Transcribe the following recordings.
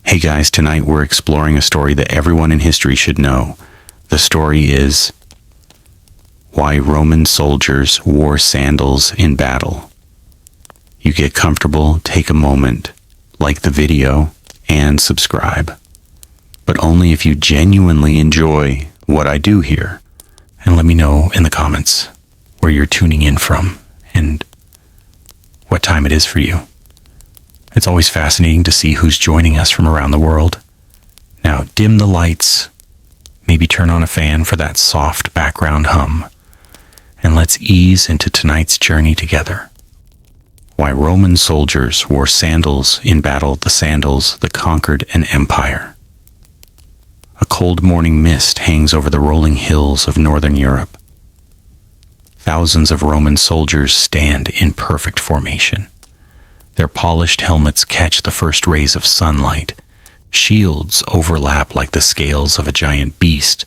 Hey guys, tonight we're exploring a story that everyone in history should know. The story is why Roman soldiers wore sandals in battle. You get comfortable, take a moment, like the video, and subscribe. But only if you genuinely enjoy what I do here. And let me know in the comments where you're tuning in from and what time it is for you. It's always fascinating to see who's joining us from around the world. Now, dim the lights, maybe turn on a fan for that soft background hum, and let's ease into tonight's journey together. Why Roman soldiers wore sandals in battle, the sandals that conquered an empire. A cold morning mist hangs over the rolling hills of northern Europe. Thousands of Roman soldiers stand in perfect formation. Their polished helmets catch the first rays of sunlight. Shields overlap like the scales of a giant beast,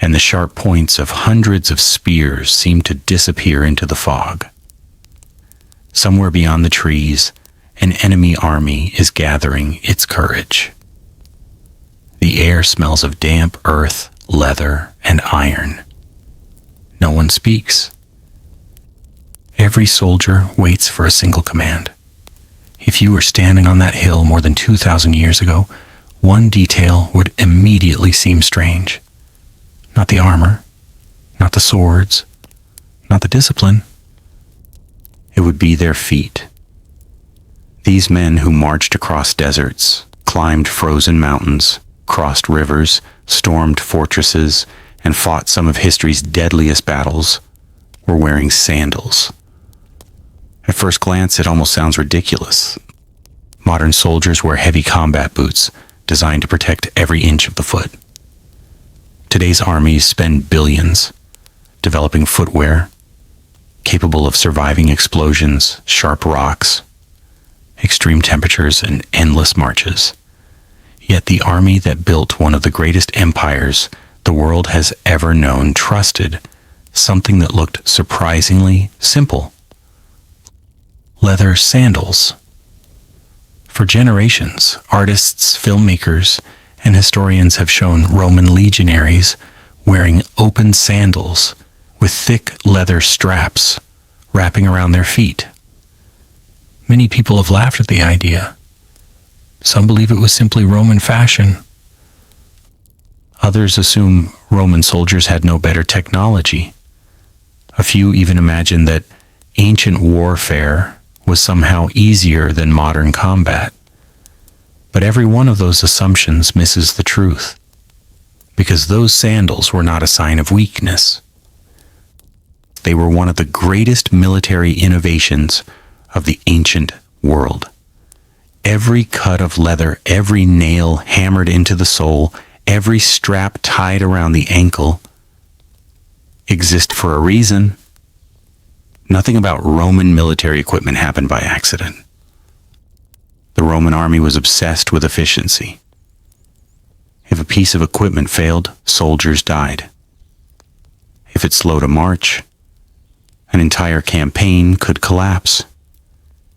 and the sharp points of hundreds of spears seem to disappear into the fog. Somewhere beyond the trees, an enemy army is gathering its courage. The air smells of damp earth, leather, and iron. No one speaks. Every soldier waits for a single command. If you were standing on that hill more than 2,000 years ago, one detail would immediately seem strange. Not the armor, not the swords, not the discipline. It would be their feet. These men who marched across deserts, climbed frozen mountains, crossed rivers, stormed fortresses, and fought some of history's deadliest battles, were wearing sandals. At first glance, it almost sounds ridiculous. Modern soldiers wear heavy combat boots designed to protect every inch of the foot. Today's armies spend billions developing footwear capable of surviving explosions, sharp rocks, extreme temperatures, and endless marches. Yet the army that built one of the greatest empires the world has ever known trusted something that looked surprisingly simple. Leather sandals. For generations, artists, filmmakers, and historians have shown Roman legionaries wearing open sandals with thick leather straps wrapping around their feet. Many people have laughed at the idea. Some believe it was simply Roman fashion. Others assume Roman soldiers had no better technology. A few even imagine that ancient warfare was somehow easier than modern combat. But every one of those assumptions misses the truth, because those sandals were not a sign of weakness. They were one of the greatest military innovations of the ancient world. Every cut of leather, every nail hammered into the sole, every strap tied around the ankle exist for a reason. Nothing about Roman military equipment happened by accident. The Roman army was obsessed with efficiency. If a piece of equipment failed, soldiers died. If it slowed a march, an entire campaign could collapse.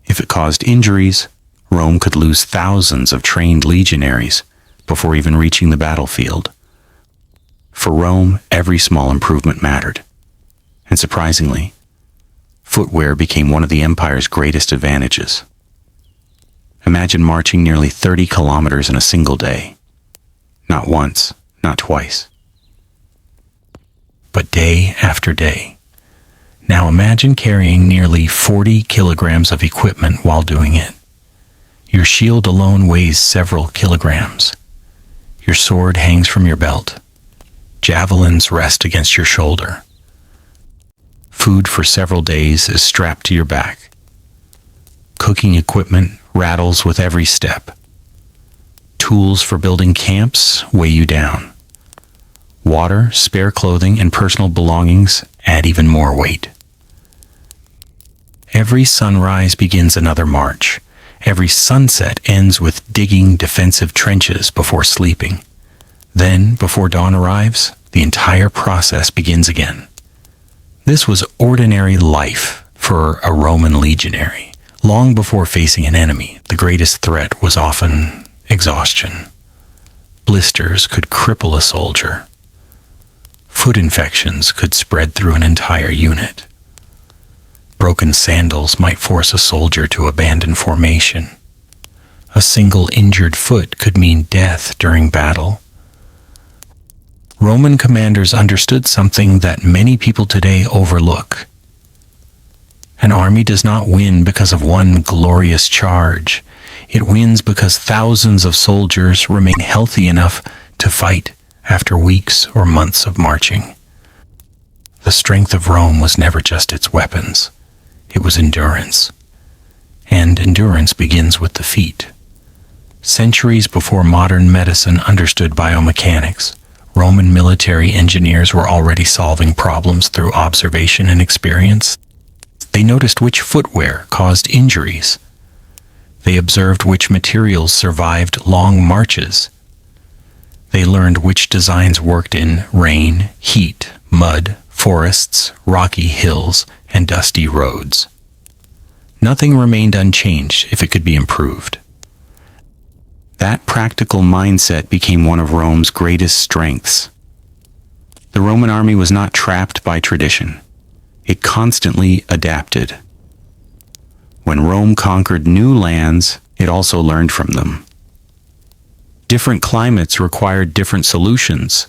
If it caused injuries, Rome could lose thousands of trained legionaries before even reaching the battlefield. For Rome, every small improvement mattered. And surprisingly, footwear became one of the empire's greatest advantages. Imagine marching nearly 30 kilometers in a single day. Not once, not twice, but day after day. Now imagine carrying nearly 40 kilograms of equipment while doing it. Your shield alone weighs several kilograms. Your sword hangs from your belt. Javelins rest against your shoulder. Food for several days is strapped to your back. Cooking equipment rattles with every step. Tools for building camps weigh you down. Water, spare clothing, and personal belongings add even more weight. Every sunrise begins another march. Every sunset ends with digging defensive trenches before sleeping. Then, before dawn arrives, the entire process begins again. This was ordinary life for a Roman legionary. Long before facing an enemy, the greatest threat was often exhaustion. Blisters could cripple a soldier. Foot infections could spread through an entire unit. Broken sandals might force a soldier to abandon formation. A single injured foot could mean death during battle. Roman commanders understood something that many people today overlook. An army does not win because of one glorious charge. It wins because thousands of soldiers remain healthy enough to fight after weeks or months of marching. The strength of Rome was never just its weapons. It was endurance. And endurance begins with the feet. Centuries before modern medicine understood biomechanics, Roman military engineers were already solving problems through observation and experience. They noticed which footwear caused injuries. They observed which materials survived long marches. They learned which designs worked in rain, heat, mud, forests, rocky hills, and dusty roads. Nothing remained unchanged if it could be improved. That practical mindset became one of Rome's greatest strengths. The Roman army was not trapped by tradition. It constantly adapted. When Rome conquered new lands, it also learned from them. Different climates required different solutions.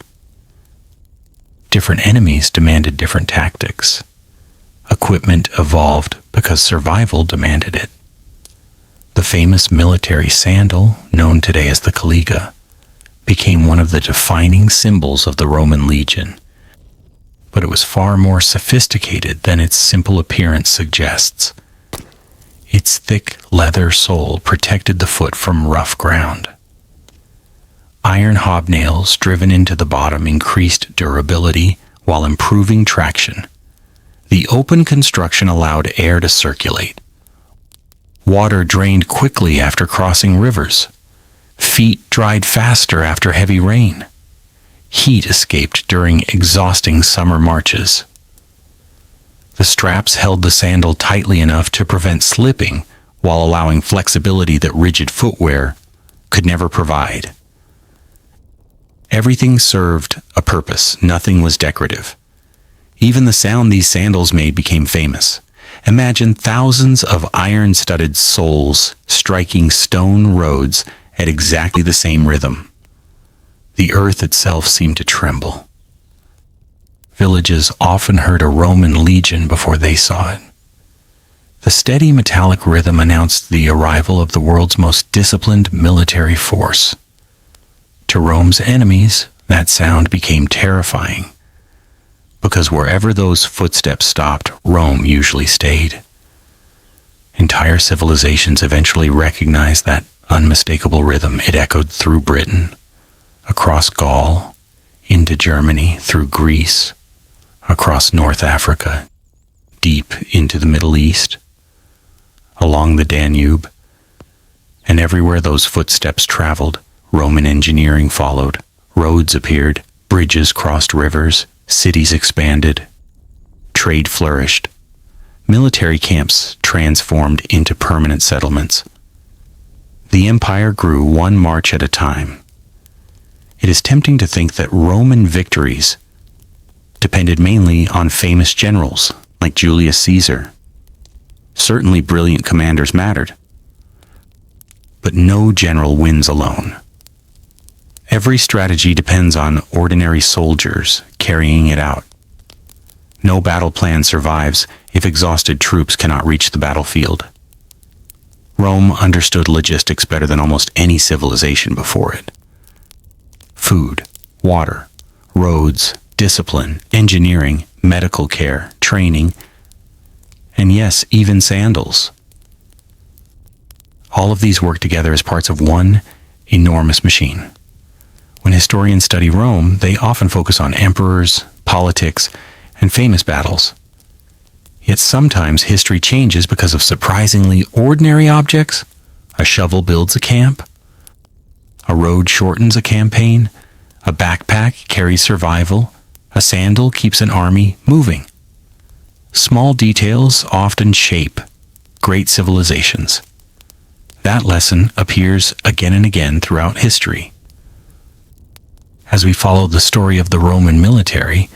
Different enemies demanded different tactics. Equipment evolved because survival demanded it. The famous military sandal, known today as the caliga, became one of the defining symbols of the Roman legion. But it was far more sophisticated than its simple appearance suggests. Its thick leather sole protected the foot from rough ground. Iron hobnails driven into the bottom increased durability while improving traction. The open construction allowed air to circulate. Water drained quickly after crossing rivers. Feet dried faster after heavy rain. Heat escaped during exhausting summer marches. The straps held the sandal tightly enough to prevent slipping while allowing flexibility that rigid footwear could never provide. Everything served a purpose. Nothing was decorative. Even the sound these sandals made became famous. Imagine thousands of iron-studded soles striking stone roads at exactly the same rhythm. The earth itself seemed to tremble. Villages often heard a Roman legion before they saw it. The steady metallic rhythm announced the arrival of the world's most disciplined military force. To Rome's enemies, that sound became terrifying, because wherever those footsteps stopped, Rome usually stayed. Entire civilizations eventually recognized that unmistakable rhythm. It echoed through Britain, across Gaul, into Germany, through Greece, across North Africa, deep into the Middle East, along the Danube, and everywhere those footsteps traveled, Roman engineering followed. Roads appeared, bridges crossed rivers, cities expanded, trade flourished, military camps transformed into permanent settlements. The empire grew one march at a time. It is tempting to think that Roman victories depended mainly on famous generals like Julius Caesar. Certainly brilliant commanders mattered, but no general wins alone. Every strategy depends on ordinary soldiers carrying it out. No battle plan survives if exhausted troops cannot reach the battlefield. Rome understood logistics better than almost any civilization before it. Food, water, roads, discipline, engineering, medical care, training, and yes, even sandals. All of these work together as parts of one enormous machine. When historians study Rome, they often focus on emperors, politics, and famous battles. Yet sometimes history changes because of surprisingly ordinary objects. A shovel builds a camp. A road shortens a campaign. A backpack carries survival. A sandal keeps an army moving. Small details often shape great civilizations. That lesson appears again and again throughout history. As we follow the story of the Roman military,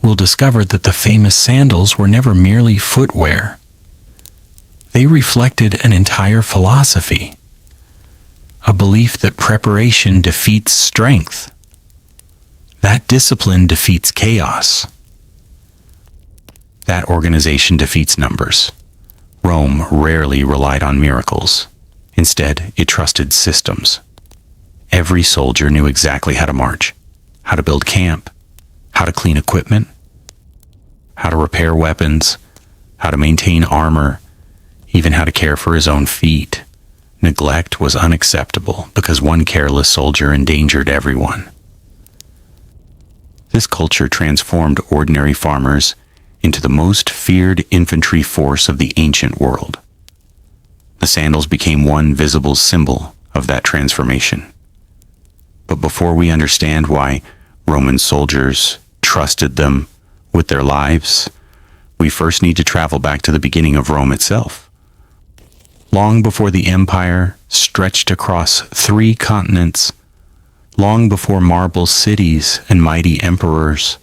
we'll discover that the famous sandals were never merely footwear. They reflected an entire philosophy, a belief that preparation defeats strength, that discipline defeats chaos, that organization defeats numbers. Rome rarely relied on miracles. Instead, it trusted systems. Every soldier knew exactly how to march, how to build camp, how to clean equipment, how to repair weapons, how to maintain armor, even how to care for his own feet. Neglect was unacceptable because one careless soldier endangered everyone. This culture transformed ordinary farmers into the most feared infantry force of the ancient world. The sandals became one visible symbol of that transformation. But before we understand why Roman soldiers trusted them with their lives, we first need to travel back to the beginning of Rome itself. Long before the empire stretched across 3 continents, long before marble cities and mighty emperors,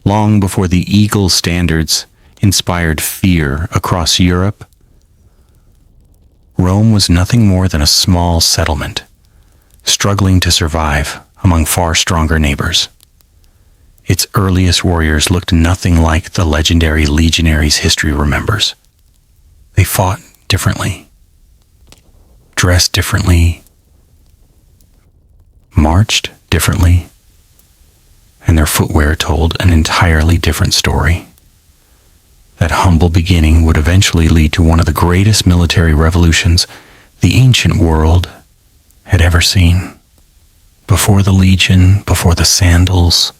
long before the eagle standards inspired fear across Europe, Rome was nothing more than a small settlement, struggling to survive among far stronger neighbors. Its earliest warriors looked nothing like the legendary legionaries history remembers. They fought differently, dressed differently, marched differently, and their footwear told an entirely different story. That humble beginning would eventually lead to one of the greatest military revolutions the ancient world had ever seen. Before the legion, before the sandals,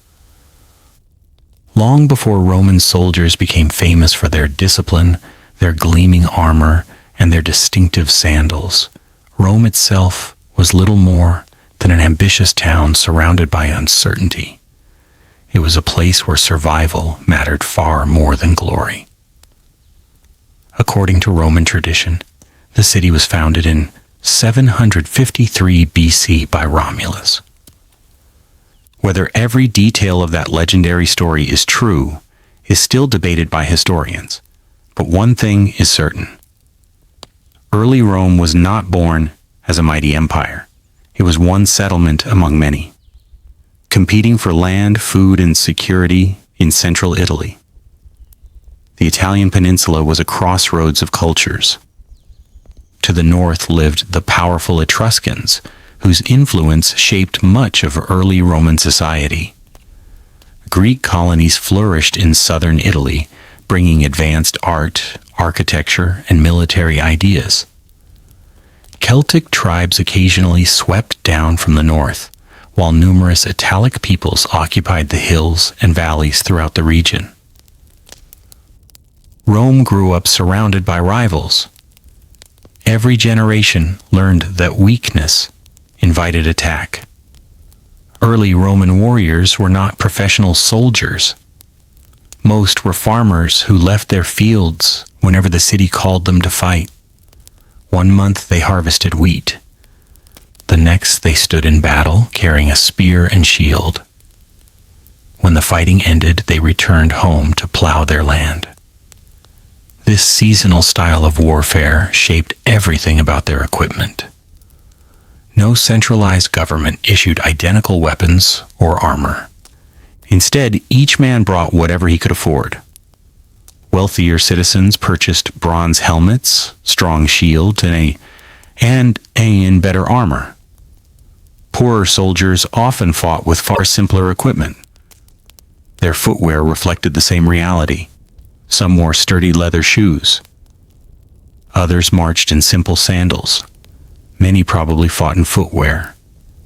long before Roman soldiers became famous for their discipline, their gleaming armor, and their distinctive sandals, Rome itself was little more than an ambitious town surrounded by uncertainty. It was a place where survival mattered far more than glory. According to Roman tradition, the city was founded in 753 BC by Romulus. Whether every detail of that legendary story is true is still debated by historians, but one thing is certain. Early Rome was not born as a mighty empire. It was one settlement among many, competing for land, food, and security in central Italy. The Italian peninsula was a crossroads of cultures. To the north lived the powerful Etruscans, whose influence shaped much of early Roman society. Greek colonies flourished in southern Italy, bringing advanced art, architecture, and military ideas. Celtic tribes occasionally swept down from the north, while numerous Italic peoples occupied the hills and valleys throughout the region. Rome grew up surrounded by rivals. Every generation learned that weakness invited attack. Early Roman warriors were not professional soldiers. Most were farmers who left their fields whenever the city called them to fight. One month they harvested wheat. The next they stood in battle carrying a spear and shield. When the fighting ended, they returned home to plow their land. This seasonal style of warfare shaped everything about their equipment. No centralized government issued identical weapons or armor. Instead, each man brought whatever he could afford. Wealthier citizens purchased bronze helmets, strong shields, and better armor. Poorer soldiers often fought with far simpler equipment. Their footwear reflected the same reality. Some wore sturdy leather shoes. Others marched in simple sandals. Many probably fought in footwear,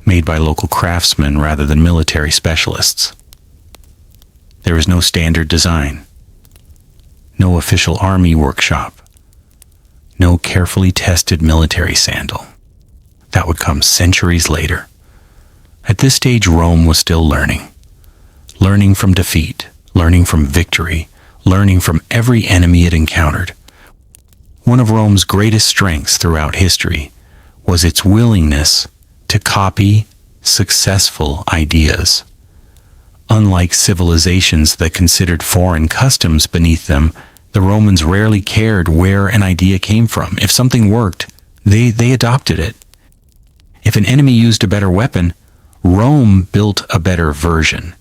made by local craftsmen rather than military specialists. There was no standard design, no official army workshop, no carefully tested military sandal. That would come centuries later. At this stage, Rome was still learning from defeat, learning from victory, learning from every enemy it encountered. One of Rome's greatest strengths throughout history was its willingness to copy successful ideas. Unlike civilizations that considered foreign customs beneath them, the Romans rarely cared where an idea came from. If something worked, they adopted it. If an enemy used a better weapon, Rome built a better version.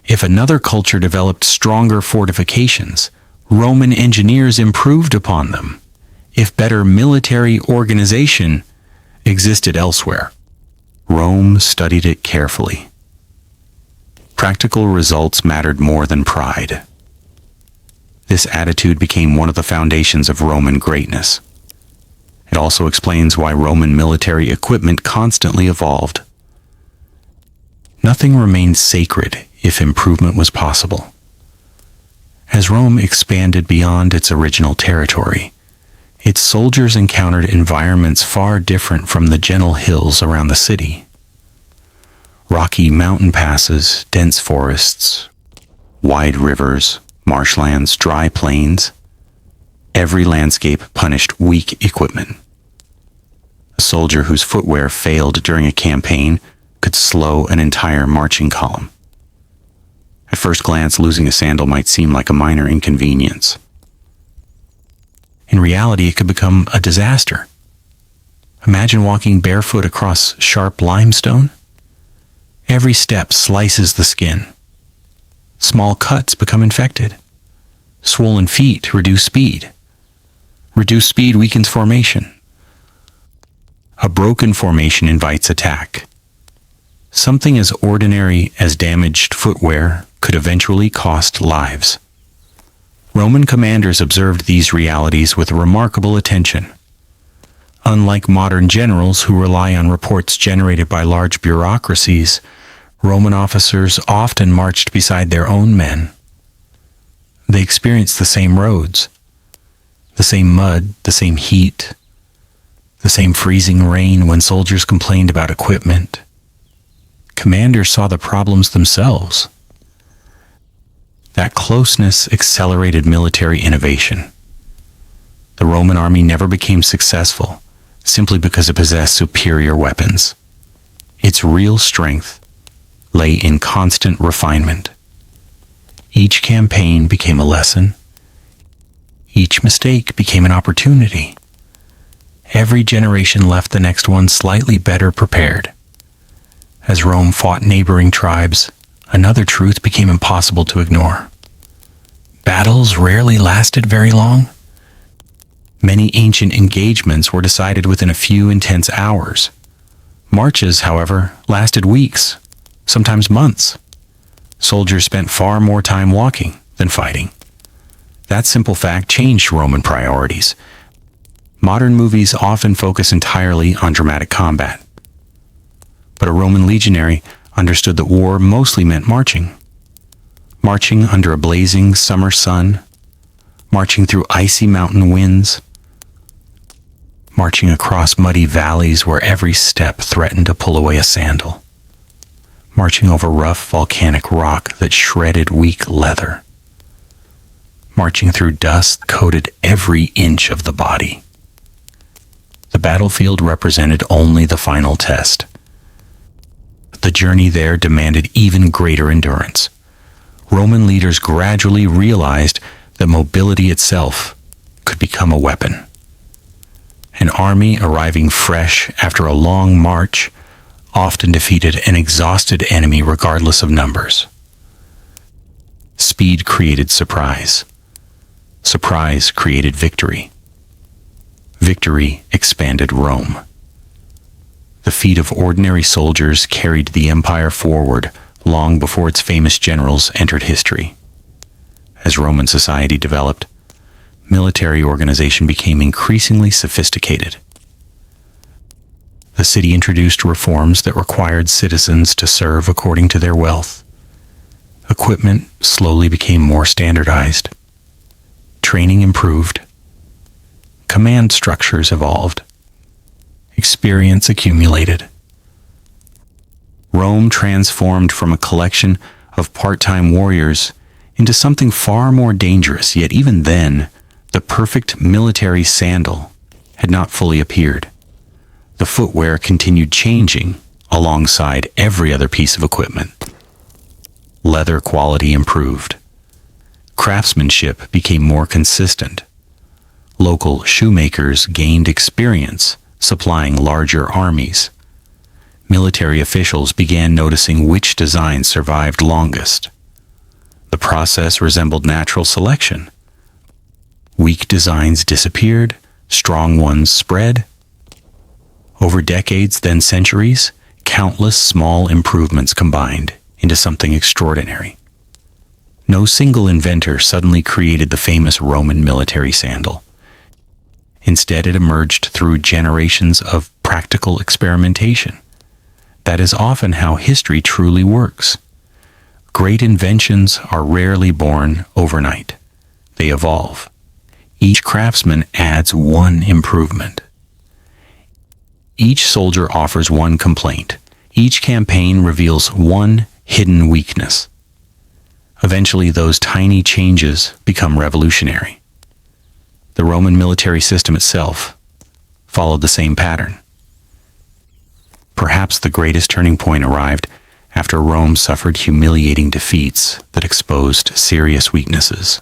If another culture developed stronger fortifications, Roman engineers improved upon them. If better military organization existed elsewhere, Rome studied it carefully. Practical results mattered more than pride. This attitude became one of the foundations of Roman greatness. It also explains why Roman military equipment constantly evolved. Nothing remained sacred if improvement was possible. As Rome expanded beyond its original territory, its soldiers encountered environments far different from the gentle hills around the city. Rocky mountain passes, dense forests, wide rivers, marshlands, dry plains. Every landscape punished weak equipment. A soldier whose footwear failed during a campaign could slow an entire marching column. At first glance, losing a sandal might seem like a minor inconvenience. In reality, it could become a disaster. Imagine walking barefoot across sharp limestone. Every step slices the skin. Small cuts become infected. Swollen feet reduce speed. Reduced speed weakens formation. A broken formation invites attack. Something as ordinary as damaged footwear could eventually cost lives. Roman commanders observed these realities with remarkable attention. Unlike modern generals who rely on reports generated by large bureaucracies, Roman officers often marched beside their own men. They experienced the same roads, the same mud, the same heat, the same freezing rain when soldiers complained about equipment. Commanders saw the problems themselves. That closeness accelerated military innovation. The Roman army never became successful simply because it possessed superior weapons. Its real strength lay in constant refinement. Each campaign became a lesson. Each mistake became an opportunity. Every generation left the next one slightly better prepared. As Rome fought neighboring tribes, another truth became impossible to ignore. Battles rarely lasted very long. Many ancient engagements were decided within a few intense hours. Marches, however, lasted weeks, sometimes months. Soldiers spent far more time walking than fighting. That simple fact changed Roman priorities. Modern movies often focus entirely on dramatic combat. But a Roman legionary understood that war mostly meant marching. Marching under a blazing summer sun, marching through icy mountain winds, marching across muddy valleys where every step threatened to pull away a sandal, marching over rough volcanic rock that shredded weak leather, marching through dust that coated every inch of the body. The battlefield represented only the final test. The journey there demanded even greater endurance. Roman leaders gradually realized that mobility itself could become a weapon. An army arriving fresh after a long march often defeated an exhausted enemy regardless of numbers. Speed created surprise. Surprise created victory. Victory expanded Rome. The feat of ordinary soldiers carried the empire forward long before its famous generals entered history. As Roman society developed, military organization became increasingly sophisticated. The city introduced reforms that required citizens to serve according to their wealth. Equipment slowly became more standardized. Training improved. Command structures evolved. Experience accumulated. Rome transformed from a collection of part-time warriors into something far more dangerous, yet even then, The perfect military sandal had not fully appeared. The footwear continued changing alongside every other piece of equipment. Leather quality improved. Craftsmanship became more consistent. Local shoemakers gained experience supplying larger armies. Military officials began noticing which designs survived longest. The process resembled natural selection. Weak designs disappeared, strong ones spread. Over decades, then centuries, countless small improvements combined into something extraordinary. No single inventor suddenly created the famous Roman military sandal. Instead, it emerged through generations of practical experimentation. That is often how history truly works. Great inventions are rarely born overnight. They evolve. Each craftsman adds one improvement. Each soldier offers one complaint. Each campaign reveals one hidden weakness. Eventually, those tiny changes become revolutionary. The Roman military system itself followed the same pattern. Perhaps the greatest turning point arrived after Rome suffered humiliating defeats that exposed serious weaknesses.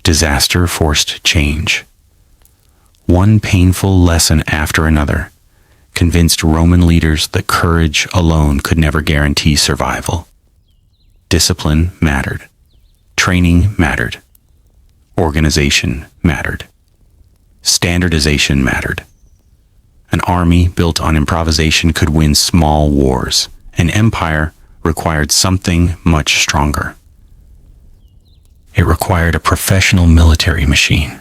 Disaster forced change. One painful lesson after another convinced Roman leaders that courage alone could never guarantee survival. Discipline mattered. Training mattered. Organization mattered. Standardization mattered. An army built on improvisation could win small wars. An empire required something much stronger. It required a professional military machine.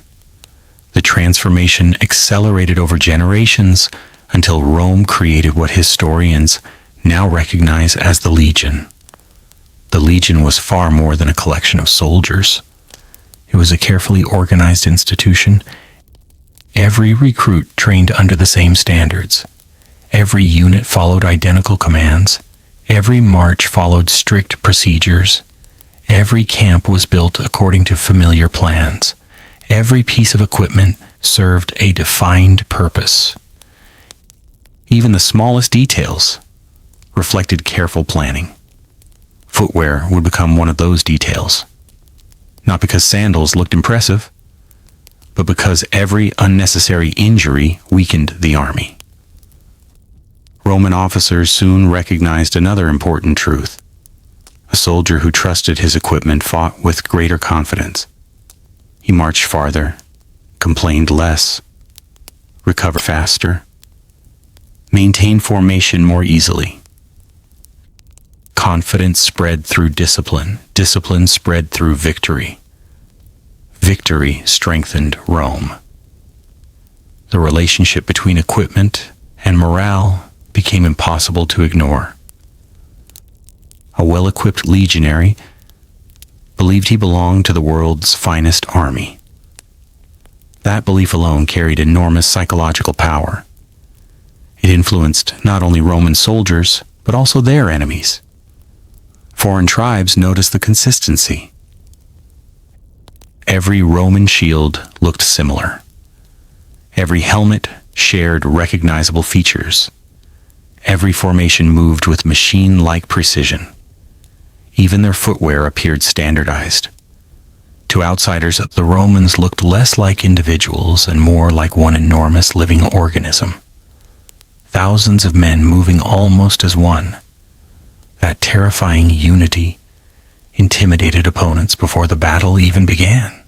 The transformation accelerated over generations until Rome created what historians now recognize as the legion. The legion was far more than a collection of soldiers. It was a carefully organized institution. Every recruit trained under the same standards. Every unit followed identical commands. Every march followed strict procedures. Every camp was built according to familiar plans. Every piece of equipment served a defined purpose. Even the smallest details reflected careful planning. Footwear would become one of those details. Not because sandals looked impressive, but because every unnecessary injury weakened the army. Roman officers soon recognized another important truth. A soldier who trusted his equipment fought with greater confidence. He marched farther, complained less, recovered faster, maintained formation more easily. Confidence spread through discipline. Discipline spread through victory. Victory strengthened Rome. The relationship between equipment and morale became impossible to ignore. A well-equipped legionary believed he belonged to the world's finest army. That belief alone carried enormous psychological power. It influenced not only Roman soldiers, but also their enemies. Foreign tribes noticed the consistency. Every Roman shield looked similar. Every helmet shared recognizable features. Every formation moved with machine-like precision. Even their footwear appeared standardized. To outsiders, the Romans looked less like individuals and more like one enormous living organism. Thousands of men moving almost as one. That terrifying unity intimidated opponents before the battle even began.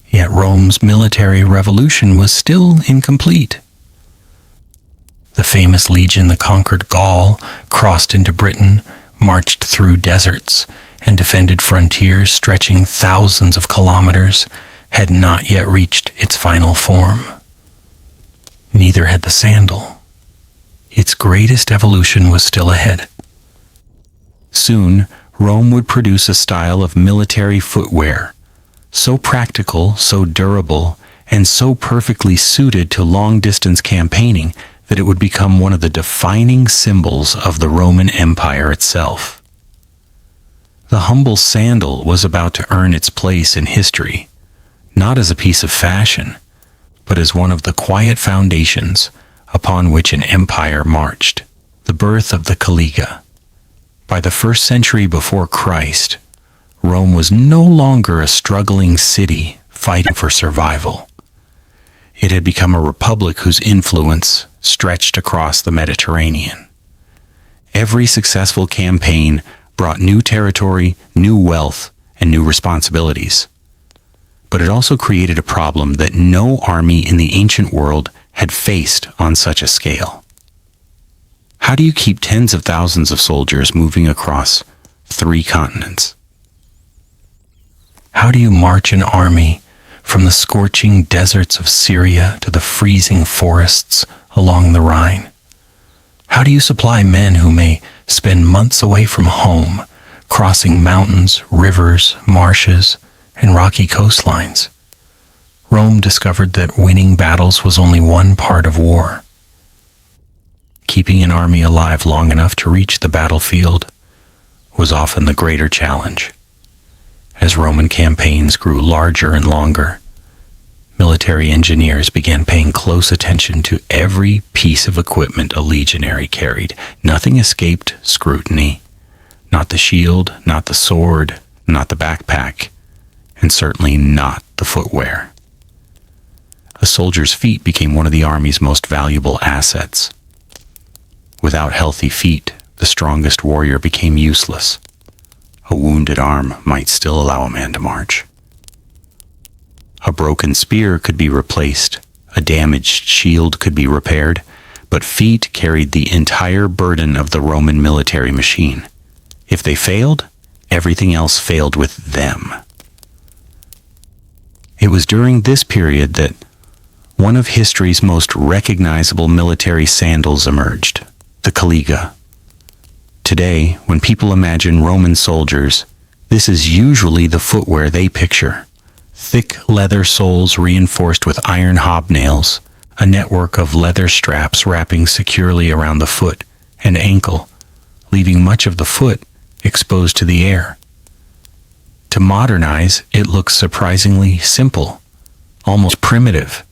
Yet Rome's military revolution was still incomplete. The famous legion that conquered Gaul, crossed into Britain, marched through deserts, and defended frontiers stretching thousands of kilometers, had not yet reached its final form. Neither had the sandal. Its greatest evolution was still ahead. Soon, Rome would produce a style of military footwear, so practical, so durable, and so perfectly suited to long-distance campaigning that it would become one of the defining symbols of the Roman Empire itself. The humble sandal was about to earn its place in history, not as a piece of fashion, but as one of the quiet foundations upon which an empire marched. The birth of the Caliga. By the 1st century before Christ, Rome was no longer a struggling city fighting for survival. It had become a republic whose influence stretched across the Mediterranean. Every successful campaign brought new territory, new wealth, and new responsibilities. But it also created a problem that no army in the ancient world had faced on such a scale. How do you keep tens of thousands of soldiers moving across 3 continents? How do you march an army from the scorching deserts of Syria to the freezing forests along the Rhine? How do you supply men who may spend months away from home, crossing mountains, rivers, marshes, and rocky coastlines? Rome discovered that winning battles was only one part of war. Keeping an army alive long enough to reach the battlefield was often the greater challenge. As Roman campaigns grew larger and longer, military engineers began paying close attention to every piece of equipment a legionary carried. Nothing escaped scrutiny. Not the shield, not the sword, not the backpack, and certainly not the footwear. A soldier's feet became one of the army's most valuable assets. Without healthy feet, the strongest warrior became useless. A wounded arm might still allow a man to march. A broken spear could be replaced, a damaged shield could be repaired, but feet carried the entire burden of the Roman military machine. If they failed, everything else failed with them. It was during this period that one of history's most recognizable military sandals emerged, the Caliga. Today, when people imagine Roman soldiers, this is usually the footwear they picture. Thick leather soles reinforced with iron hobnails, a network of leather straps wrapping securely around the foot and ankle, leaving much of the foot exposed to the air. To modernize, it looks surprisingly simple, almost primitive,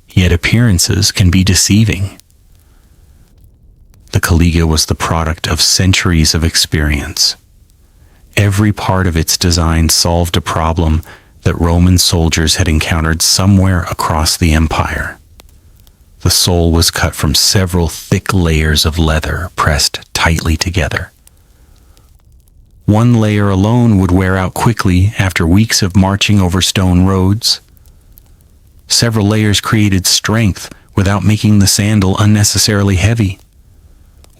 yet appearances can be deceiving. The Caliga was the product of centuries of experience. Every part of its design solved a problem that Roman soldiers had encountered somewhere across the empire. The sole was cut from several thick layers of leather pressed tightly together. One layer alone would wear out quickly after weeks of marching over stone roads. Several layers created strength without making the sandal unnecessarily heavy.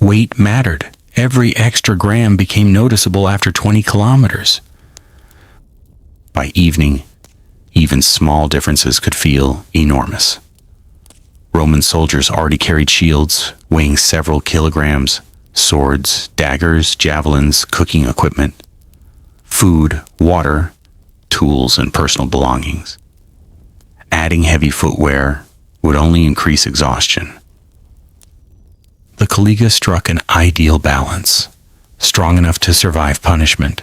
Weight mattered. Every extra gram became noticeable after 20 kilometers. By evening, even small differences could feel enormous. Roman soldiers already carried shields weighing several kilograms, swords, daggers, javelins, cooking equipment, food, water, tools, and personal belongings. Adding heavy footwear would only increase exhaustion. The Caliga struck an ideal balance, strong enough to survive punishment,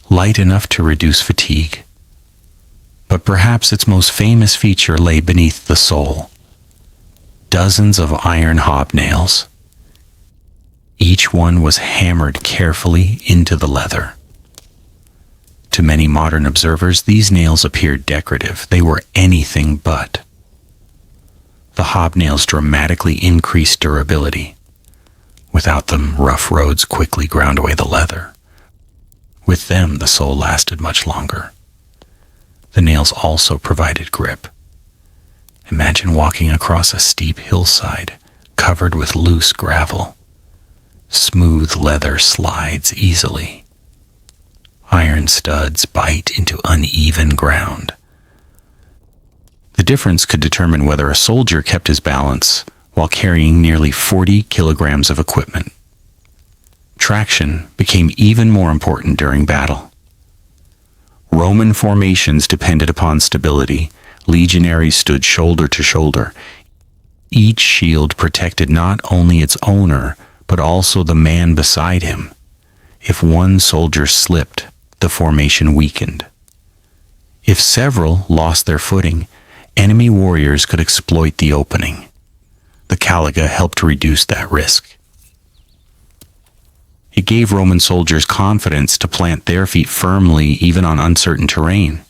light enough to reduce fatigue. But perhaps its most famous feature lay beneath the sole. Dozens of iron hobnails. Each one was hammered carefully into the leather. To many modern observers, these nails appeared decorative. They were anything but. The hobnails dramatically increased durability. Without them, rough roads quickly ground away the leather. With them, the sole lasted much longer. The nails also provided grip. Imagine walking across a steep hillside covered with loose gravel. Smooth leather slides easily. Iron studs bite into uneven ground. The difference could determine whether a soldier kept his balance while carrying nearly 40 kilograms of equipment. Traction became even more important during battle. Roman formations depended upon stability. Legionaries stood shoulder to shoulder. Each shield protected not only its owner, but also the man beside him. If one soldier slipped, the formation weakened. If several lost their footing, enemy warriors could exploit the opening. The caliga helped reduce that risk. It gave Roman soldiers confidence to plant their feet firmly even on uncertain terrain.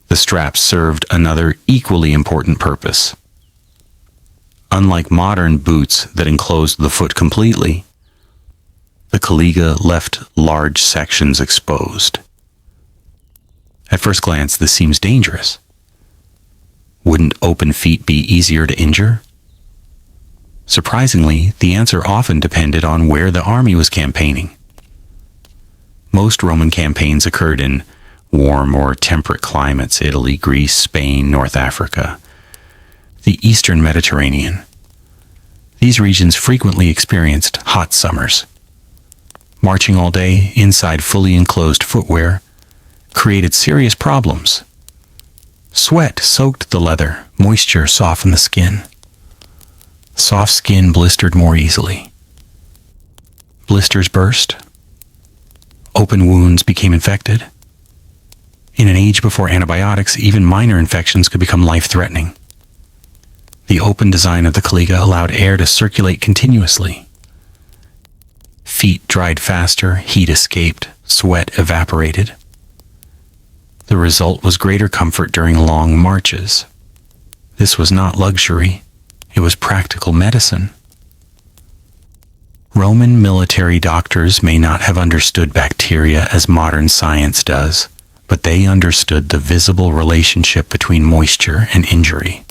The straps served another equally important purpose. Unlike modern boots that enclosed the foot completely, the caliga left large sections exposed. At first glance, this seems dangerous. Wouldn't open feet be easier to injure? Surprisingly, the answer often depended on where the army was campaigning. Most Roman campaigns occurred in warm or temperate climates: Italy, Greece, Spain, North Africa, the Eastern Mediterranean. These regions frequently experienced hot summers. Marching all day inside fully enclosed footwear created serious problems. Sweat soaked the leather, moisture softened the skin. Soft skin blistered more easily. Blisters burst. Open wounds became infected. In an age before antibiotics, even minor infections could become life-threatening. The open design of the caliga allowed air to circulate continuously. Feet dried faster, heat escaped, sweat evaporated. The result was greater comfort during long marches. This was not luxury. It was practical medicine. Roman military doctors may not have understood bacteria as modern science does, but they understood the visible relationship between moisture and injury.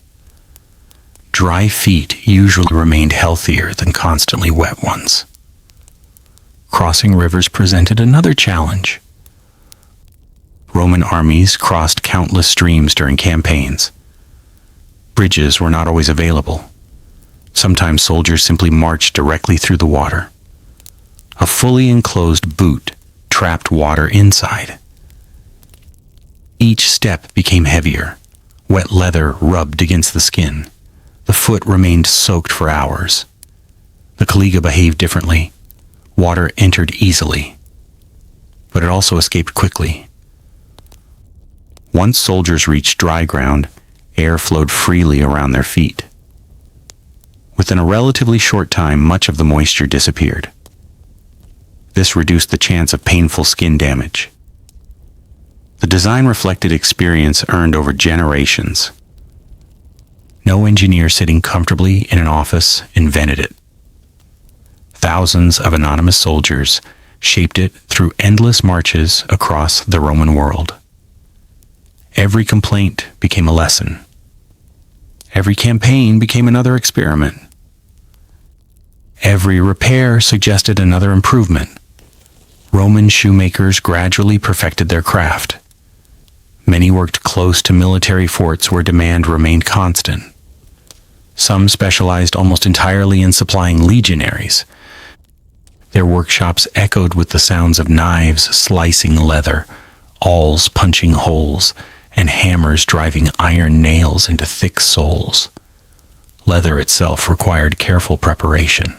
Dry feet usually remained healthier than constantly wet ones. Crossing rivers presented another challenge. Roman armies crossed countless streams during campaigns. Bridges were not always available. Sometimes soldiers simply marched directly through the water. A fully enclosed boot trapped water inside. Each step became heavier. Wet leather rubbed against the skin. The foot remained soaked for hours. The caliga behaved differently. Water entered easily, but it also escaped quickly. Once soldiers reached dry ground, air flowed freely around their feet. Within a relatively short time, much of the moisture disappeared. This reduced the chance of painful skin damage. The design reflected experience earned over generations. No engineer sitting comfortably in an office invented it. Thousands of anonymous soldiers shaped it through endless marches across the Roman world. Every complaint became a lesson. Every campaign became another experiment. Every repair suggested another improvement. Roman shoemakers gradually perfected their craft. Many worked close to military forts where demand remained constant. Some specialized almost entirely in supplying legionaries. Their workshops echoed with the sounds of knives slicing leather, awls punching holes, and hammers driving iron nails into thick soles. Leather itself required careful preparation.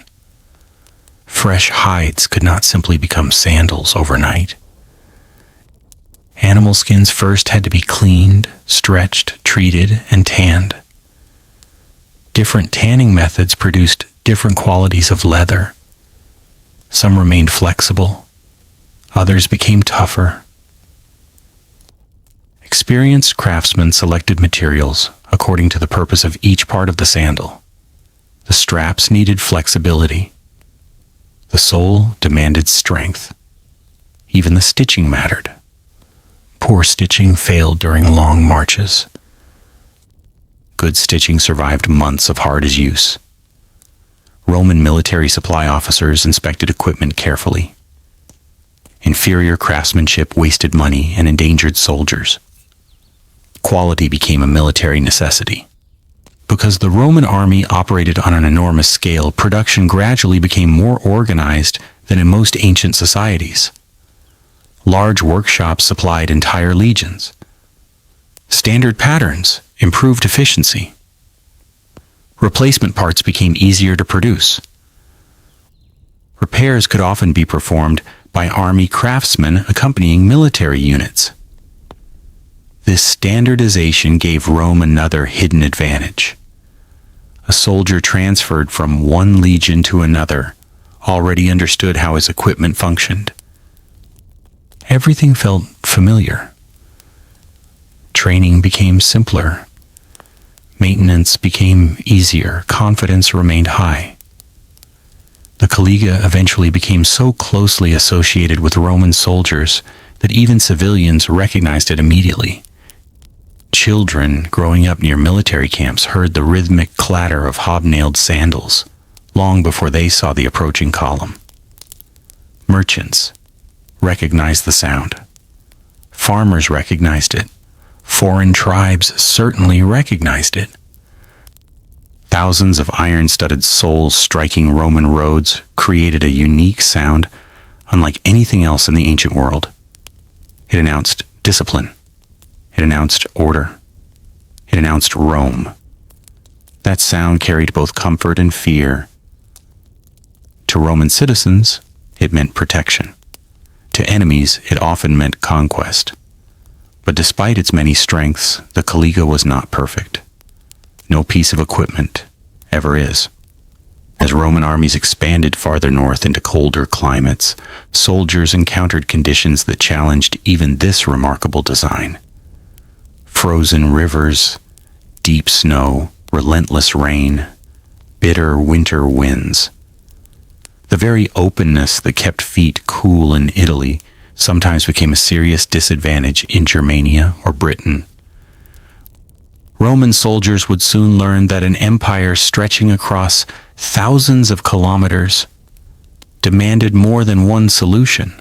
Fresh hides could not simply become sandals overnight. Animal skins first had to be cleaned, stretched, treated, and tanned. Different tanning methods produced different qualities of leather. Some remained flexible, others became tougher. Experienced craftsmen selected materials according to the purpose of each part of the sandal. The straps needed flexibility. The sole demanded strength. Even the stitching mattered. Poor stitching failed during long marches. Good stitching survived months of hard use. Roman military supply officers inspected equipment carefully. Inferior craftsmanship wasted money and endangered soldiers. Quality became a military necessity. Because the Roman army operated on an enormous scale, production gradually became more organized than in most ancient societies. Large workshops supplied entire legions. Standard patterns improved efficiency. Replacement parts became easier to produce. Repairs could often be performed by army craftsmen accompanying military units. This standardization gave Rome another hidden advantage. A soldier transferred from one legion to another already understood how his equipment functioned. Everything felt familiar. Training became simpler. Maintenance became easier. Confidence remained high. The Collegia eventually became so closely associated with Roman soldiers that even civilians recognized it immediately. Children growing up near military camps heard the rhythmic clatter of hobnailed sandals long before they saw the approaching column. Merchants recognized the sound. Farmers recognized it. Foreign tribes certainly recognized it. Thousands of iron-studded soles striking Roman roads created a unique sound unlike anything else in the ancient world. It announced discipline. It announced order. It announced Rome. That sound carried both comfort and fear. To Roman citizens, it meant protection. To enemies, it often meant conquest. But despite its many strengths, the Collegia was not perfect. No piece of equipment ever is. As Roman armies expanded farther north into colder climates, soldiers encountered conditions that challenged even this remarkable design. Frozen rivers, deep snow, relentless rain, bitter winter winds. The very openness that kept feet cool in Italy sometimes became a serious disadvantage in Germania or Britain. Roman soldiers would soon learn that an empire stretching across thousands of kilometers demanded more than one solution.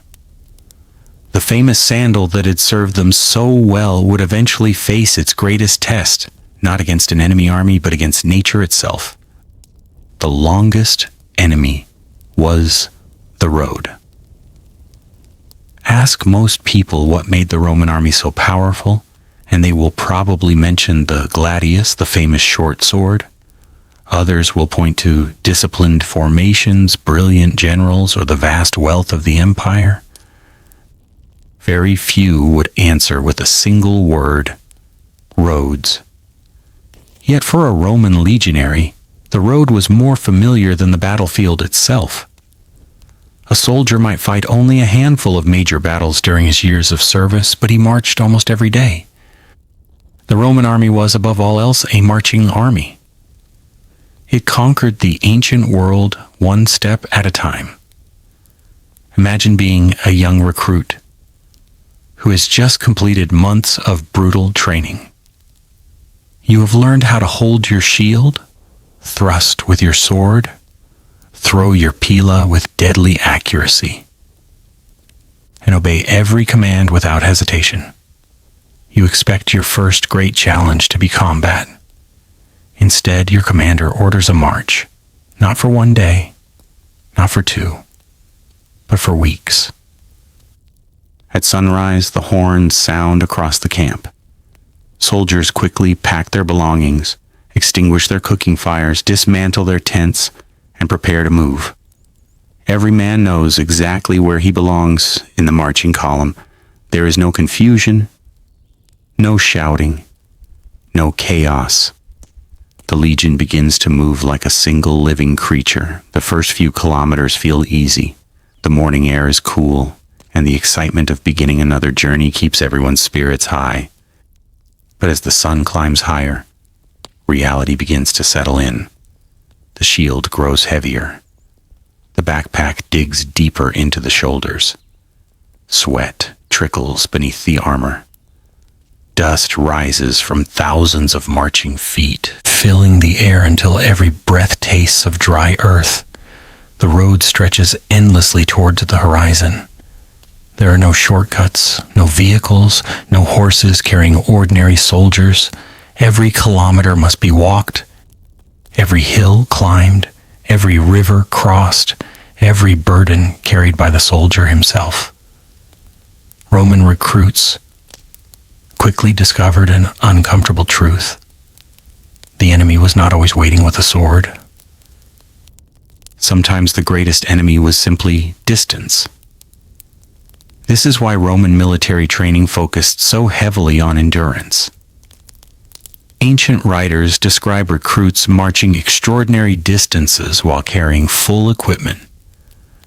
The famous sandal that had served them so well would eventually face its greatest test, not against an enemy army, but against nature itself. The longest enemy was the road. Ask most people what made the Roman army so powerful, and they will probably mention the gladius, the famous short sword. Others will point to disciplined formations, brilliant generals, or the vast wealth of the empire. Very few would answer with a single word: roads. Yet for a Roman legionary, the road was more familiar than the battlefield itself. A soldier might fight only a handful of major battles during his years of service, but he marched almost every day. The Roman army was, above all else, a marching army. It conquered the ancient world one step at a time. Imagine being a young recruit who has just completed months of brutal training. You have learned how to hold your shield, thrust with your sword, throw your pila with deadly accuracy, and obey every command without hesitation. You expect your first great challenge to be combat. Instead, your commander orders a march, not for one day, not for two, but for weeks. At sunrise, the horns sound across the camp. Soldiers quickly pack their belongings, extinguish their cooking fires, dismantle their tents, and prepare to move. Every man knows exactly where he belongs in the marching column. There is no confusion, no shouting, no chaos. The legion begins to move like a single living creature. The first few kilometers feel easy. The morning air is cool, and the excitement of beginning another journey keeps everyone's spirits high. But as the sun climbs higher, reality begins to settle in. The shield grows heavier. The backpack digs deeper into the shoulders. Sweat trickles beneath the armor. Dust rises from thousands of marching feet, filling the air until every breath tastes of dry earth. The road stretches endlessly towards the horizon. There are no shortcuts, no vehicles, no horses carrying ordinary soldiers. Every kilometer must be walked, every hill climbed, every river crossed, every burden carried by the soldier himself. Roman recruits quickly discovered an uncomfortable truth. The enemy was not always waiting with a sword. Sometimes the greatest enemy was simply distance. This is why Roman military training focused so heavily on endurance. Ancient writers describe recruits marching extraordinary distances while carrying full equipment.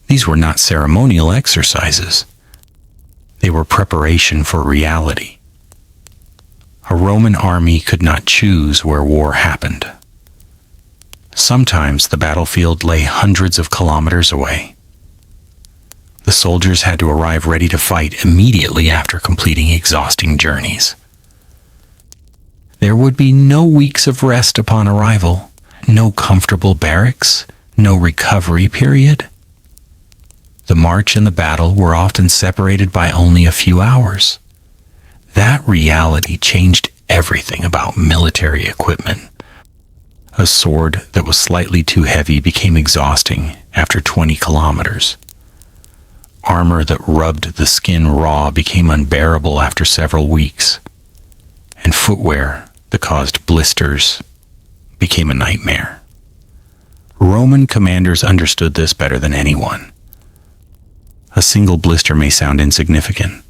These were not ceremonial exercises. They were preparation for reality. A Roman army could not choose where war happened. Sometimes the battlefield lay hundreds of kilometers away. The soldiers had to arrive ready to fight immediately after completing exhausting journeys. There would be no weeks of rest upon arrival, no comfortable barracks, no recovery period. The march and the battle were often separated by only a few hours. That reality changed everything about military equipment. A sword that was slightly too heavy became exhausting after 20 kilometers. Armor that rubbed the skin raw became unbearable after several weeks. And footwear that caused blisters became a nightmare. Roman commanders understood this better than anyone. A single blister may sound insignificant,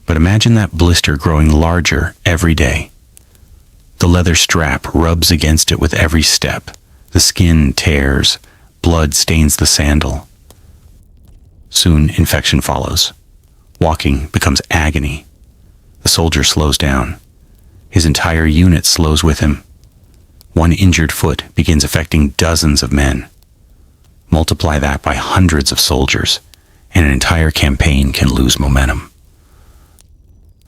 but imagine that blister growing larger every day. The leather strap rubs against it with every step. The skin tears, blood stains the sandal. Soon infection follows. Walking becomes agony. The soldier slows down. His entire unit slows with him. One injured foot begins affecting dozens of men. Multiply that by hundreds of soldiers, and an entire campaign can lose momentum.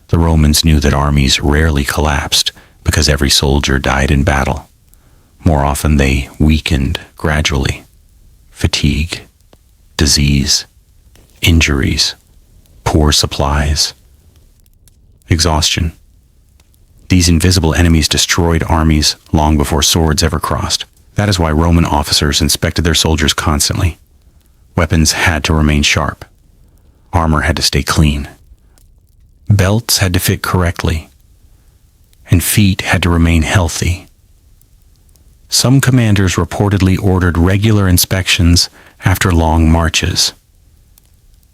The Romans knew that armies rarely collapsed because every soldier died in battle. More often they weakened gradually. Fatigue, disease, injuries, poor supplies, exhaustion. These invisible enemies destroyed armies long before swords ever crossed. That is why Roman officers inspected their soldiers constantly. Weapons had to remain sharp. Armor had to stay clean. Belts had to fit correctly. And feet had to remain healthy. Some commanders reportedly ordered regular inspections after long marches.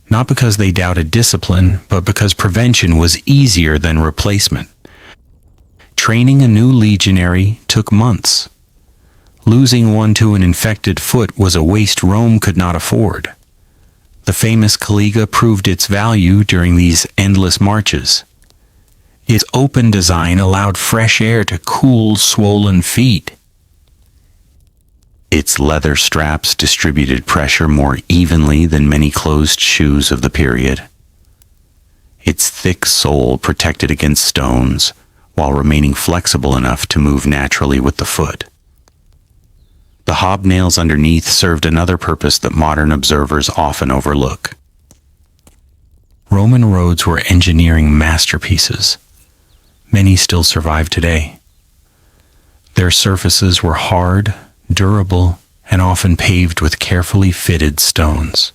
Not because they doubted discipline, but because prevention was easier than replacement. Training a new legionary took months. Losing one to an infected foot was a waste Rome could not afford. The famous caliga proved its value during these endless marches. Its open design allowed fresh air to cool swollen feet. Its leather straps distributed pressure more evenly than many closed shoes of the period. Its thick sole protected against stones, while remaining flexible enough to move naturally with the foot. The hobnails underneath served another purpose that modern observers often overlook. Roman roads were engineering masterpieces. Many still survive today. Their surfaces were hard, durable, and often paved with carefully fitted stones.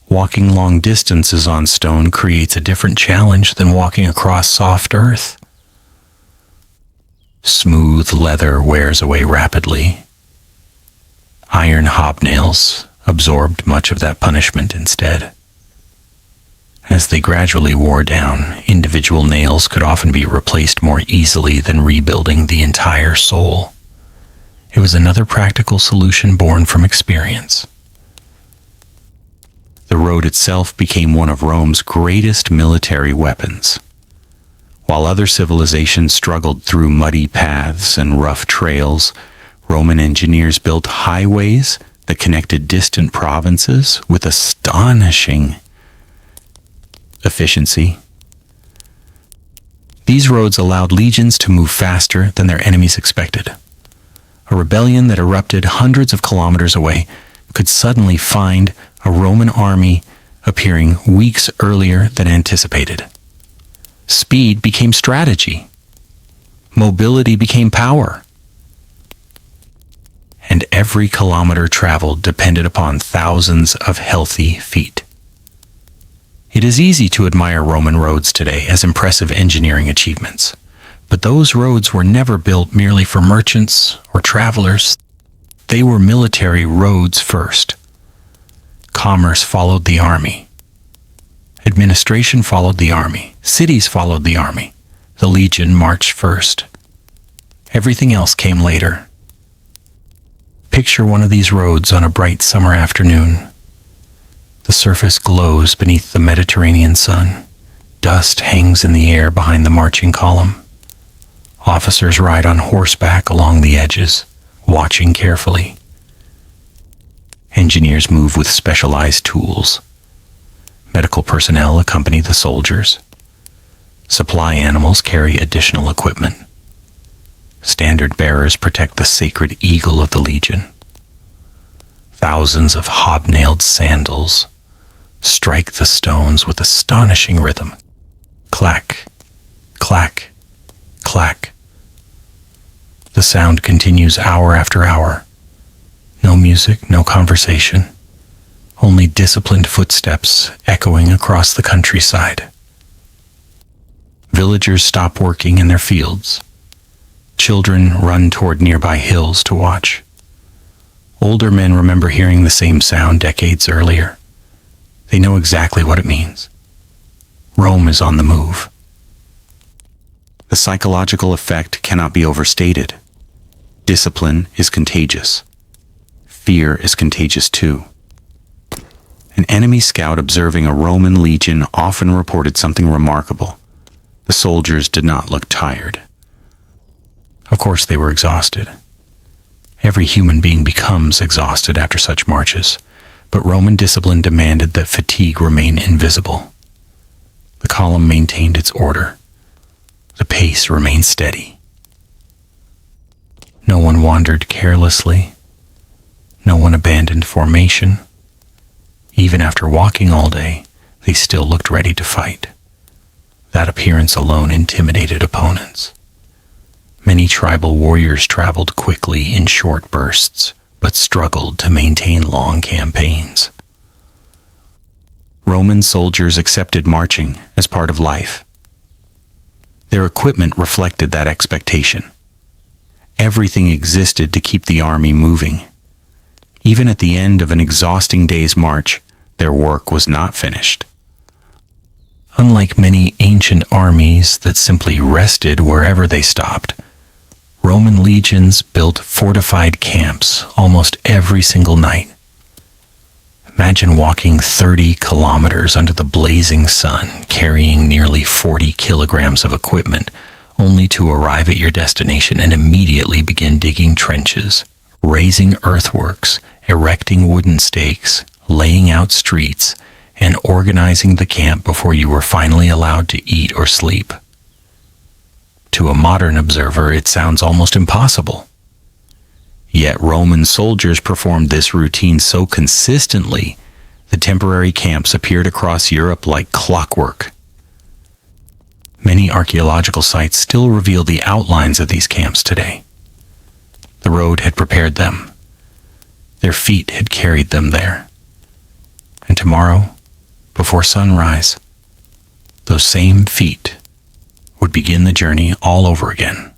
Walking long distances on stone creates a different challenge than walking across soft earth. Smooth leather wears away rapidly. Iron hobnails absorbed much of that punishment instead. As they gradually wore down, individual nails could often be replaced more easily than rebuilding the entire sole. It was another practical solution born from experience. The road itself became one of Rome's greatest military weapons. While other civilizations struggled through muddy paths and rough trails, Roman engineers built highways that connected distant provinces with astonishing efficiency. These roads allowed legions to move faster than their enemies expected. A rebellion that erupted hundreds of kilometers away could suddenly find a Roman army appearing weeks earlier than anticipated. Speed became strategy. Mobility became power. And every kilometer traveled depended upon thousands of healthy feet. It is easy to admire Roman roads today as impressive engineering achievements, but those roads were never built merely for merchants or travelers. They were military roads first. Commerce followed the army. Administration followed the army. Cities followed the army. The legion marched first. Everything else came later. Picture one of these roads on a bright summer afternoon. The surface glows beneath the Mediterranean sun. Dust hangs in the air behind the marching column. Officers ride on horseback along the edges, watching carefully. Engineers move with specialized tools. Medical personnel accompany the soldiers. Supply animals carry additional equipment. Standard bearers protect the sacred eagle of the legion. Thousands of hobnailed sandals strike the stones with astonishing rhythm. Clack, clack, clack. The sound continues hour after hour. No music, no conversation. Only disciplined footsteps echoing across the countryside. Villagers stop working in their fields. Children run toward nearby hills to watch. Older men remember hearing the same sound decades earlier. They know exactly what it means. Rome is on the move. The psychological effect cannot be overstated. Discipline is contagious. Fear is contagious too. An enemy scout observing a Roman legion often reported something remarkable. The soldiers did not look tired. Of course, they were exhausted. Every human being becomes exhausted after such marches, but Roman discipline demanded that fatigue remain invisible. The column maintained its order. The pace remained steady. No one wandered carelessly. No one abandoned formation. Even after walking all day, they still looked ready to fight. That appearance alone intimidated opponents. Many tribal warriors traveled quickly in short bursts, but struggled to maintain long campaigns. Roman soldiers accepted marching as part of life. Their equipment reflected that expectation. Everything existed to keep the army moving. Even at the end of an exhausting day's march, their work was not finished. Unlike many ancient armies that simply rested wherever they stopped, Roman legions built fortified camps almost every single night. Imagine walking 30 kilometers under the blazing sun, carrying nearly 40 kilograms of equipment, only to arrive at your destination and immediately begin digging trenches, raising earthworks, erecting wooden stakes, laying out streets, and organizing the camp before you were finally allowed to eat or sleep. To a modern observer, it sounds almost impossible. Yet Roman soldiers performed this routine so consistently, the temporary camps appeared across Europe like clockwork. Many archaeological sites still reveal the outlines of these camps today. The road had prepared them. Their feet had carried them there. And tomorrow, before sunrise, those same feet would begin the journey all over again.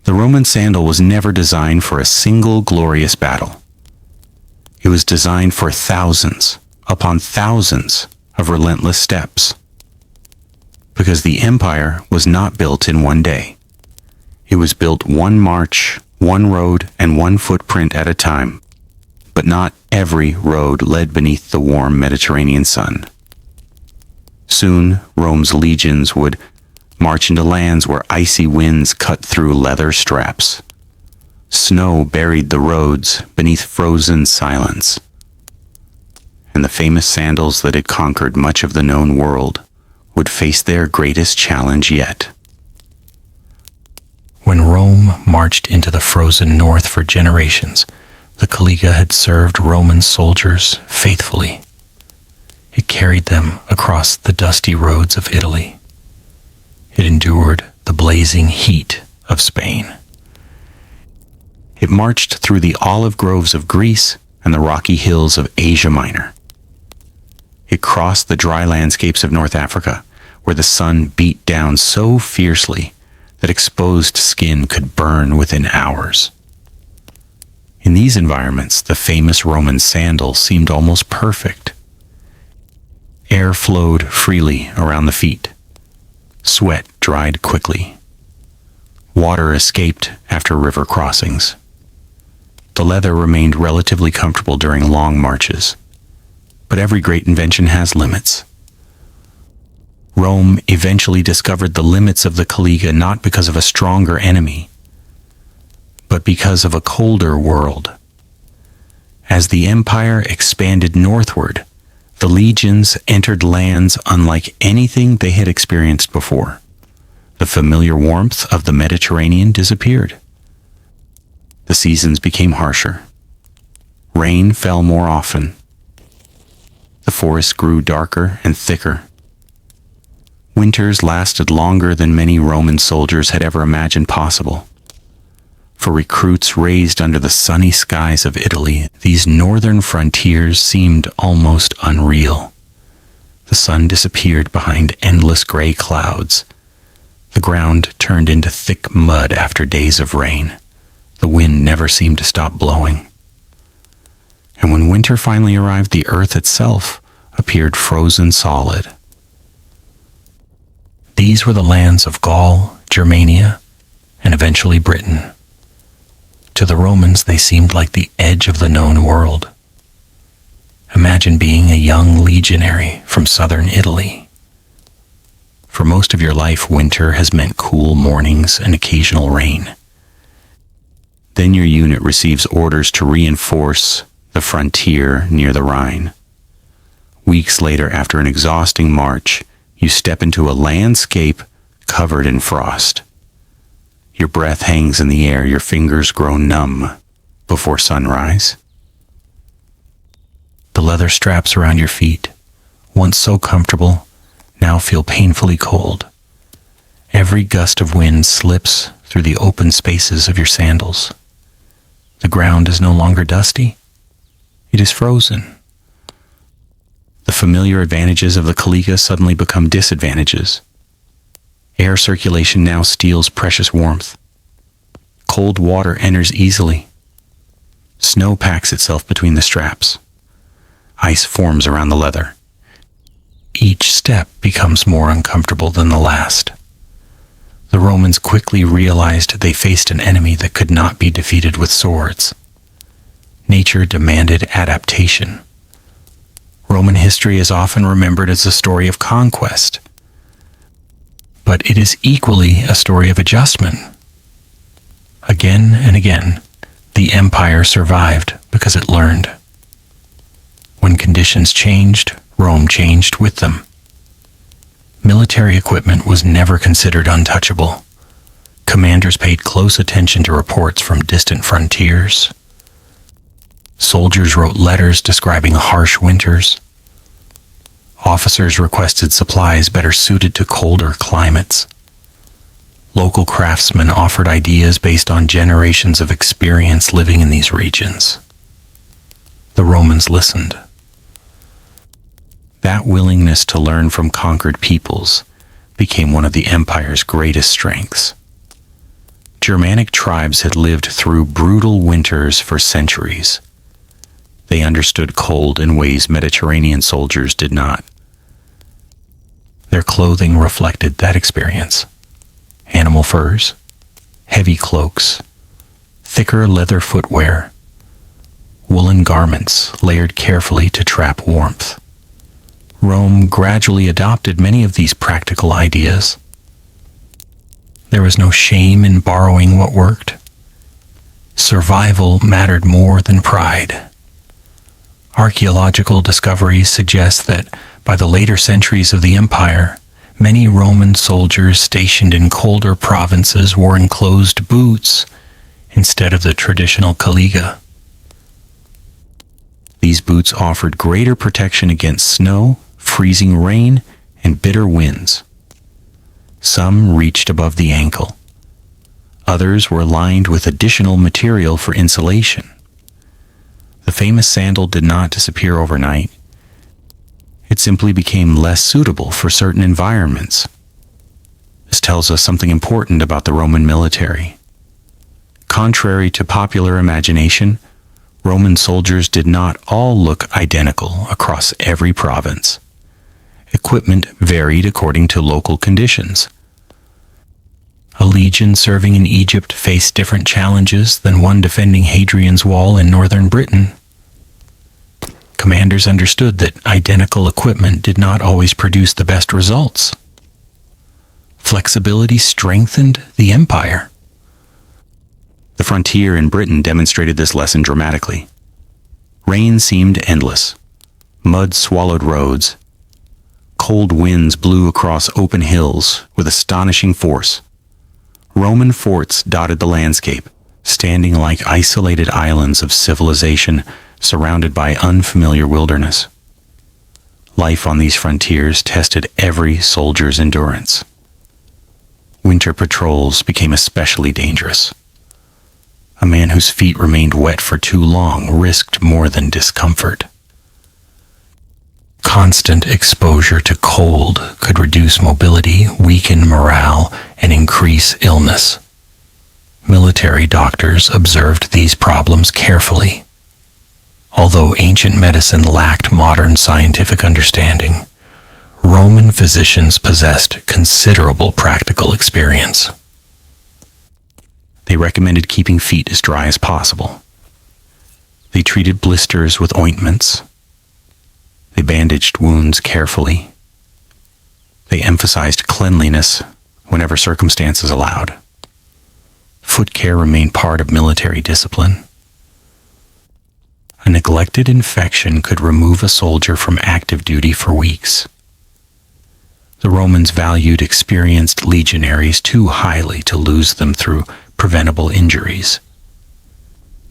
The Roman sandal was never designed for a single glorious battle. It was designed for thousands upon thousands of relentless steps. Because the empire was not built in one day. It was built one march, one road, and one footprint at a time. But not every road led beneath the warm Mediterranean sun. Soon, Rome's legions would march into lands where icy winds cut through leather straps. Snow buried the roads beneath frozen silence. And the famous sandals that had conquered much of the known world would face their greatest challenge yet. When Rome marched into the frozen north for generations, the Caliga had served Roman soldiers faithfully. It carried them across the dusty roads of Italy. It endured the blazing heat of Spain. It marched through the olive groves of Greece and the rocky hills of Asia Minor. It crossed the dry landscapes of North Africa, where the sun beat down so fiercely that exposed skin could burn within hours. In these environments, the famous Roman sandal seemed almost perfect. Air flowed freely around the feet. Sweat dried quickly. Water escaped after river crossings. The leather remained relatively comfortable during long marches. But every great invention has limits. Rome eventually discovered the limits of the caliga not because of a stronger enemy, but because of a colder world. As the empire expanded northward, the legions entered lands unlike anything they had experienced before. The familiar warmth of the Mediterranean disappeared. The seasons became harsher. Rain fell more often. The forests grew darker and thicker. Winters lasted longer than many Roman soldiers had ever imagined possible. For recruits raised under the sunny skies of Italy, these northern frontiers seemed almost unreal. The sun disappeared behind endless gray clouds. The ground turned into thick mud after days of rain. The wind never seemed to stop blowing. And when winter finally arrived, the earth itself appeared frozen solid. These were the lands of Gaul, Germania, and eventually Britain. To the Romans, they seemed like the edge of the known world. Imagine being a young legionary from southern Italy. For most of your life, winter has meant cool mornings and occasional rain. Then your unit receives orders to reinforce the frontier near the Rhine. Weeks later, after an exhausting march, you step into a landscape covered in frost. Your breath hangs in the air, your fingers grow numb before sunrise. The leather straps around your feet, once so comfortable, now feel painfully cold. Every gust of wind slips through the open spaces of your sandals. The ground is no longer dusty. It is frozen. The familiar advantages of the caliga suddenly become disadvantages. Air circulation now steals precious warmth. Cold water enters easily. Snow packs itself between the straps. Ice forms around the leather. Each step becomes more uncomfortable than the last. The Romans quickly realized they faced an enemy that could not be defeated with swords. Nature demanded adaptation. Roman history is often remembered as a story of conquest, but it is equally a story of adjustment. Again and again, the empire survived because it learned. When conditions changed, Rome changed with them. Military equipment was never considered untouchable. Commanders paid close attention to reports from distant frontiers. Soldiers wrote letters describing harsh winters. Officers requested supplies better suited to colder climates. Local craftsmen offered ideas based on generations of experience living in these regions. The Romans listened. That willingness to learn from conquered peoples became one of the empire's greatest strengths. Germanic tribes had lived through brutal winters for centuries. They understood cold in ways Mediterranean soldiers did not. Their clothing reflected that experience. Animal furs, heavy cloaks, thicker leather footwear, woolen garments layered carefully to trap warmth. Rome gradually adopted many of these practical ideas. There was no shame in borrowing what worked. Survival mattered more than pride. Archaeological discoveries suggest that by the later centuries of the empire, many Roman soldiers stationed in colder provinces wore enclosed boots instead of the traditional caliga. These boots offered greater protection against snow, freezing rain, and bitter winds. Some reached above the ankle. Others were lined with additional material for insulation. The famous sandal did not disappear overnight. It simply became less suitable for certain environments. This tells us something important about the Roman military. Contrary to popular imagination, Roman soldiers did not all look identical across every province. Equipment varied according to local conditions. A legion serving in Egypt faced different challenges than one defending Hadrian's Wall in northern Britain. Commanders understood that identical equipment did not always produce the best results. Flexibility strengthened the empire. The frontier in Britain demonstrated this lesson dramatically. Rain seemed endless. Mud swallowed roads. Cold winds blew across open hills with astonishing force. Roman forts dotted the landscape, standing like isolated islands of civilization surrounded by unfamiliar wilderness. Life on these frontiers tested every soldier's endurance. Winter patrols became especially dangerous. A man whose feet remained wet for too long risked more than discomfort. Constant exposure to cold could reduce mobility, weaken morale, and increase illness. Military doctors observed these problems carefully. Although ancient medicine lacked modern scientific understanding, Roman physicians possessed considerable practical experience. They recommended keeping feet as dry as possible. They treated blisters with ointments. They bandaged wounds carefully. They emphasized cleanliness whenever circumstances allowed. Foot care remained part of military discipline. A neglected infection could remove a soldier from active duty for weeks. The Romans valued experienced legionaries too highly to lose them through preventable injuries.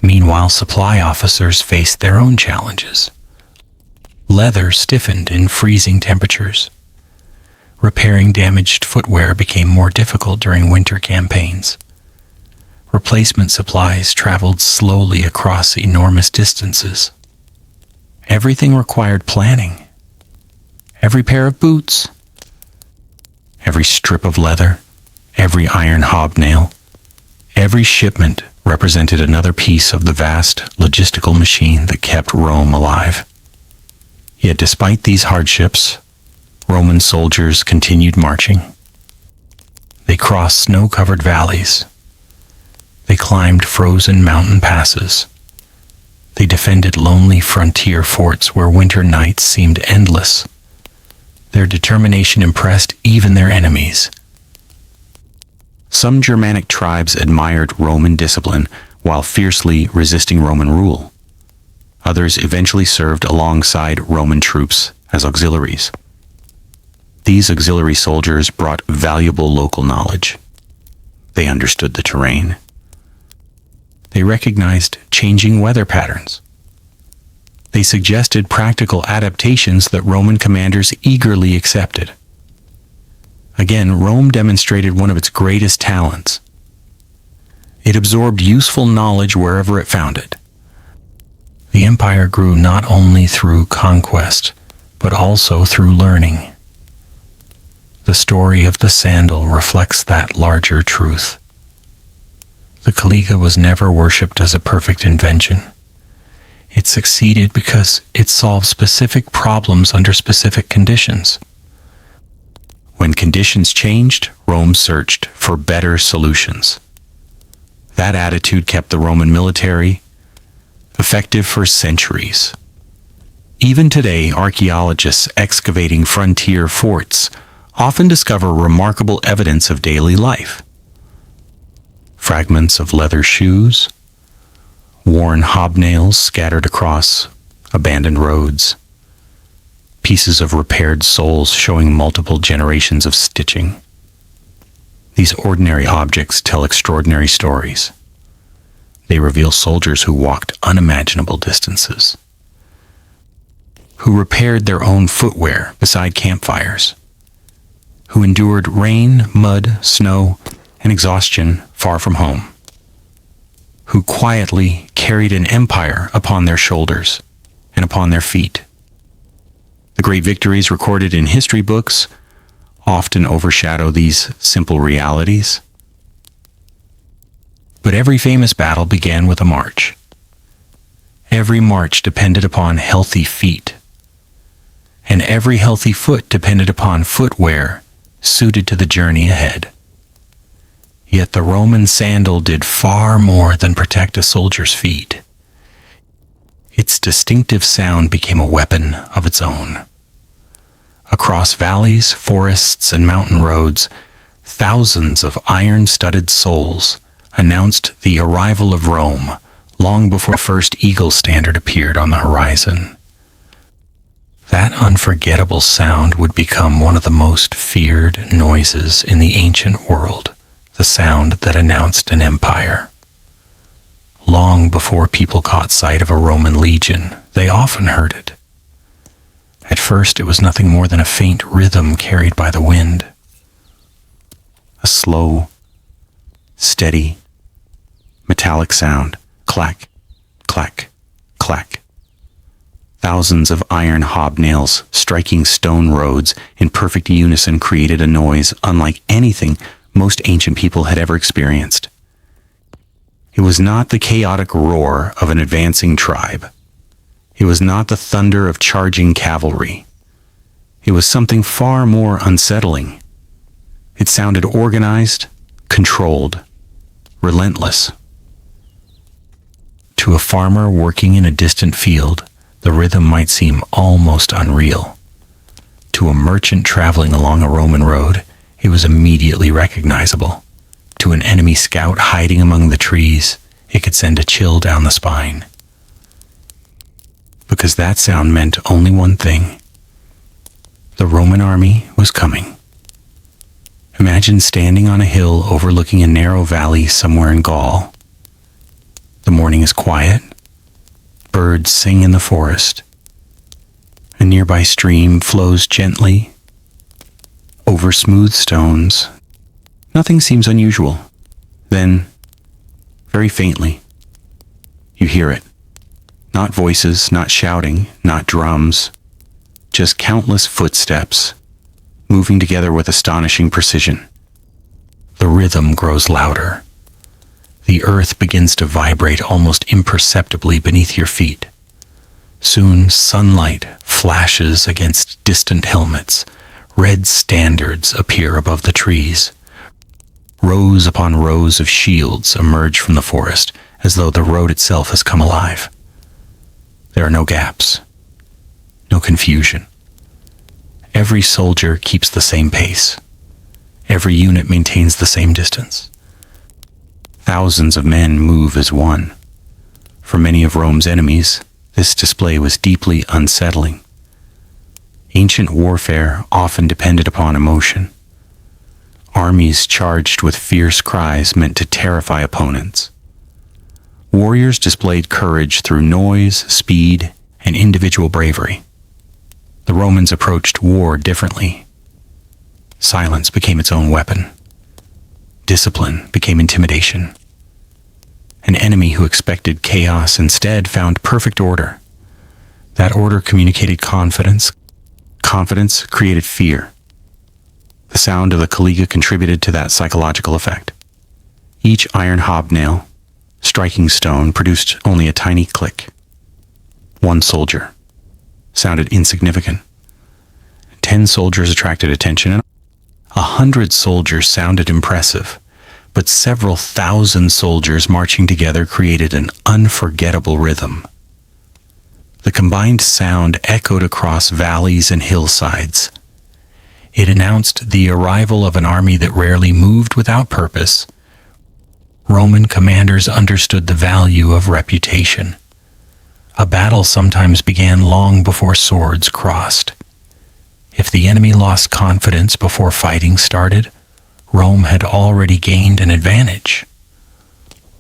Meanwhile, supply officers faced their own challenges. Leather stiffened in freezing temperatures. Repairing damaged footwear became more difficult during winter campaigns. Replacement supplies traveled slowly across enormous distances. Everything required planning. Every pair of boots, every strip of leather, every iron hobnail, every shipment represented another piece of the vast logistical machine that kept Rome alive. Yet despite these hardships, Roman soldiers continued marching. They crossed snow-covered valleys. They climbed frozen mountain passes. They defended lonely frontier forts where winter nights seemed endless. Their determination impressed even their enemies. Some Germanic tribes admired Roman discipline while fiercely resisting Roman rule. Others eventually served alongside Roman troops as auxiliaries. These auxiliary soldiers brought valuable local knowledge. They understood the terrain. They recognized changing weather patterns. They suggested practical adaptations that Roman commanders eagerly accepted. Again, Rome demonstrated one of its greatest talents. It absorbed useful knowledge wherever it found it. The empire grew not only through conquest, but also through learning. The story of the sandal reflects that larger truth. The caliga was never worshipped as a perfect invention. It succeeded because it solved specific problems under specific conditions. When conditions changed, Rome searched for better solutions. That attitude kept the Roman military effective for centuries. Even today, archaeologists excavating frontier forts often discover remarkable evidence of daily life. Fragments of leather shoes, worn hobnails scattered across abandoned roads, pieces of repaired soles showing multiple generations of stitching. These ordinary objects tell extraordinary stories. They reveal soldiers who walked unimaginable distances, who repaired their own footwear beside campfires, who endured rain, mud, snow, and exhaustion far from home, who quietly carried an empire upon their shoulders and upon their feet. The great victories recorded in history books often overshadow these simple realities. But every famous battle began with a march. Every march depended upon healthy feet. and every healthy foot depended upon footwear suited to the journey ahead. Yet the Roman sandal did far more than protect a soldier's feet. Its distinctive sound became a weapon of its own. Across valleys, forests, and mountain roads, thousands of iron-studded soles announced the arrival of Rome long before the first eagle standard appeared on the horizon. That unforgettable sound would become one of the most feared noises in the ancient world, the sound that announced an empire. Long before people caught sight of a Roman legion, they often heard it. At first, it was nothing more than a faint rhythm carried by the wind. A slow, steady, metallic sound. Clack, clack, clack. Thousands of iron hobnails striking stone roads in perfect unison created a noise unlike anything most ancient people had ever experienced. It was not the chaotic roar of an advancing tribe. It was not the thunder of charging cavalry. It was something far more unsettling. It sounded organized, controlled, relentless. To a farmer working in a distant field, the rhythm might seem almost unreal. To a merchant traveling along a Roman road, it was immediately recognizable. To an enemy scout hiding among the trees, it could send a chill down the spine. Because that sound meant only one thing. The Roman army was coming. Imagine standing on a hill overlooking a narrow valley somewhere in Gaul. The morning is quiet. Birds sing in the forest. A nearby stream flows gently over smooth stones. Nothing seems unusual. Then, very faintly, you hear it. Not voices, not shouting, not drums, just countless footsteps, moving together with astonishing precision. The rhythm grows louder. The earth begins to vibrate almost imperceptibly beneath your feet. Soon, sunlight flashes against distant helmets. Red standards appear above the trees. Rows upon rows of shields emerge from the forest, as though the road itself has come alive. There are no gaps, no confusion. Every soldier keeps the same pace. Every unit maintains the same distance. Thousands of men move as one. For many of Rome's enemies, this display was deeply unsettling. Ancient warfare often depended upon emotion. Armies charged with fierce cries meant to terrify opponents. Warriors displayed courage through noise, speed, and individual bravery. The Romans approached war differently. Silence became its own weapon. Discipline became intimidation. An enemy who expected chaos instead found perfect order. That order communicated confidence. Confidence created fear. The sound of the caliga contributed to that psychological effect. Each iron hobnail, striking stone, produced only a tiny click. One soldier sounded insignificant. 10 soldiers attracted attention, and 100 soldiers sounded impressive. But several thousand soldiers marching together created an unforgettable rhythm. The combined sound echoed across valleys and hillsides. It announced the arrival of an army that rarely moved without purpose. Roman commanders understood the value of reputation. A battle sometimes began long before swords crossed. If the enemy lost confidence before fighting started, Rome had already gained an advantage.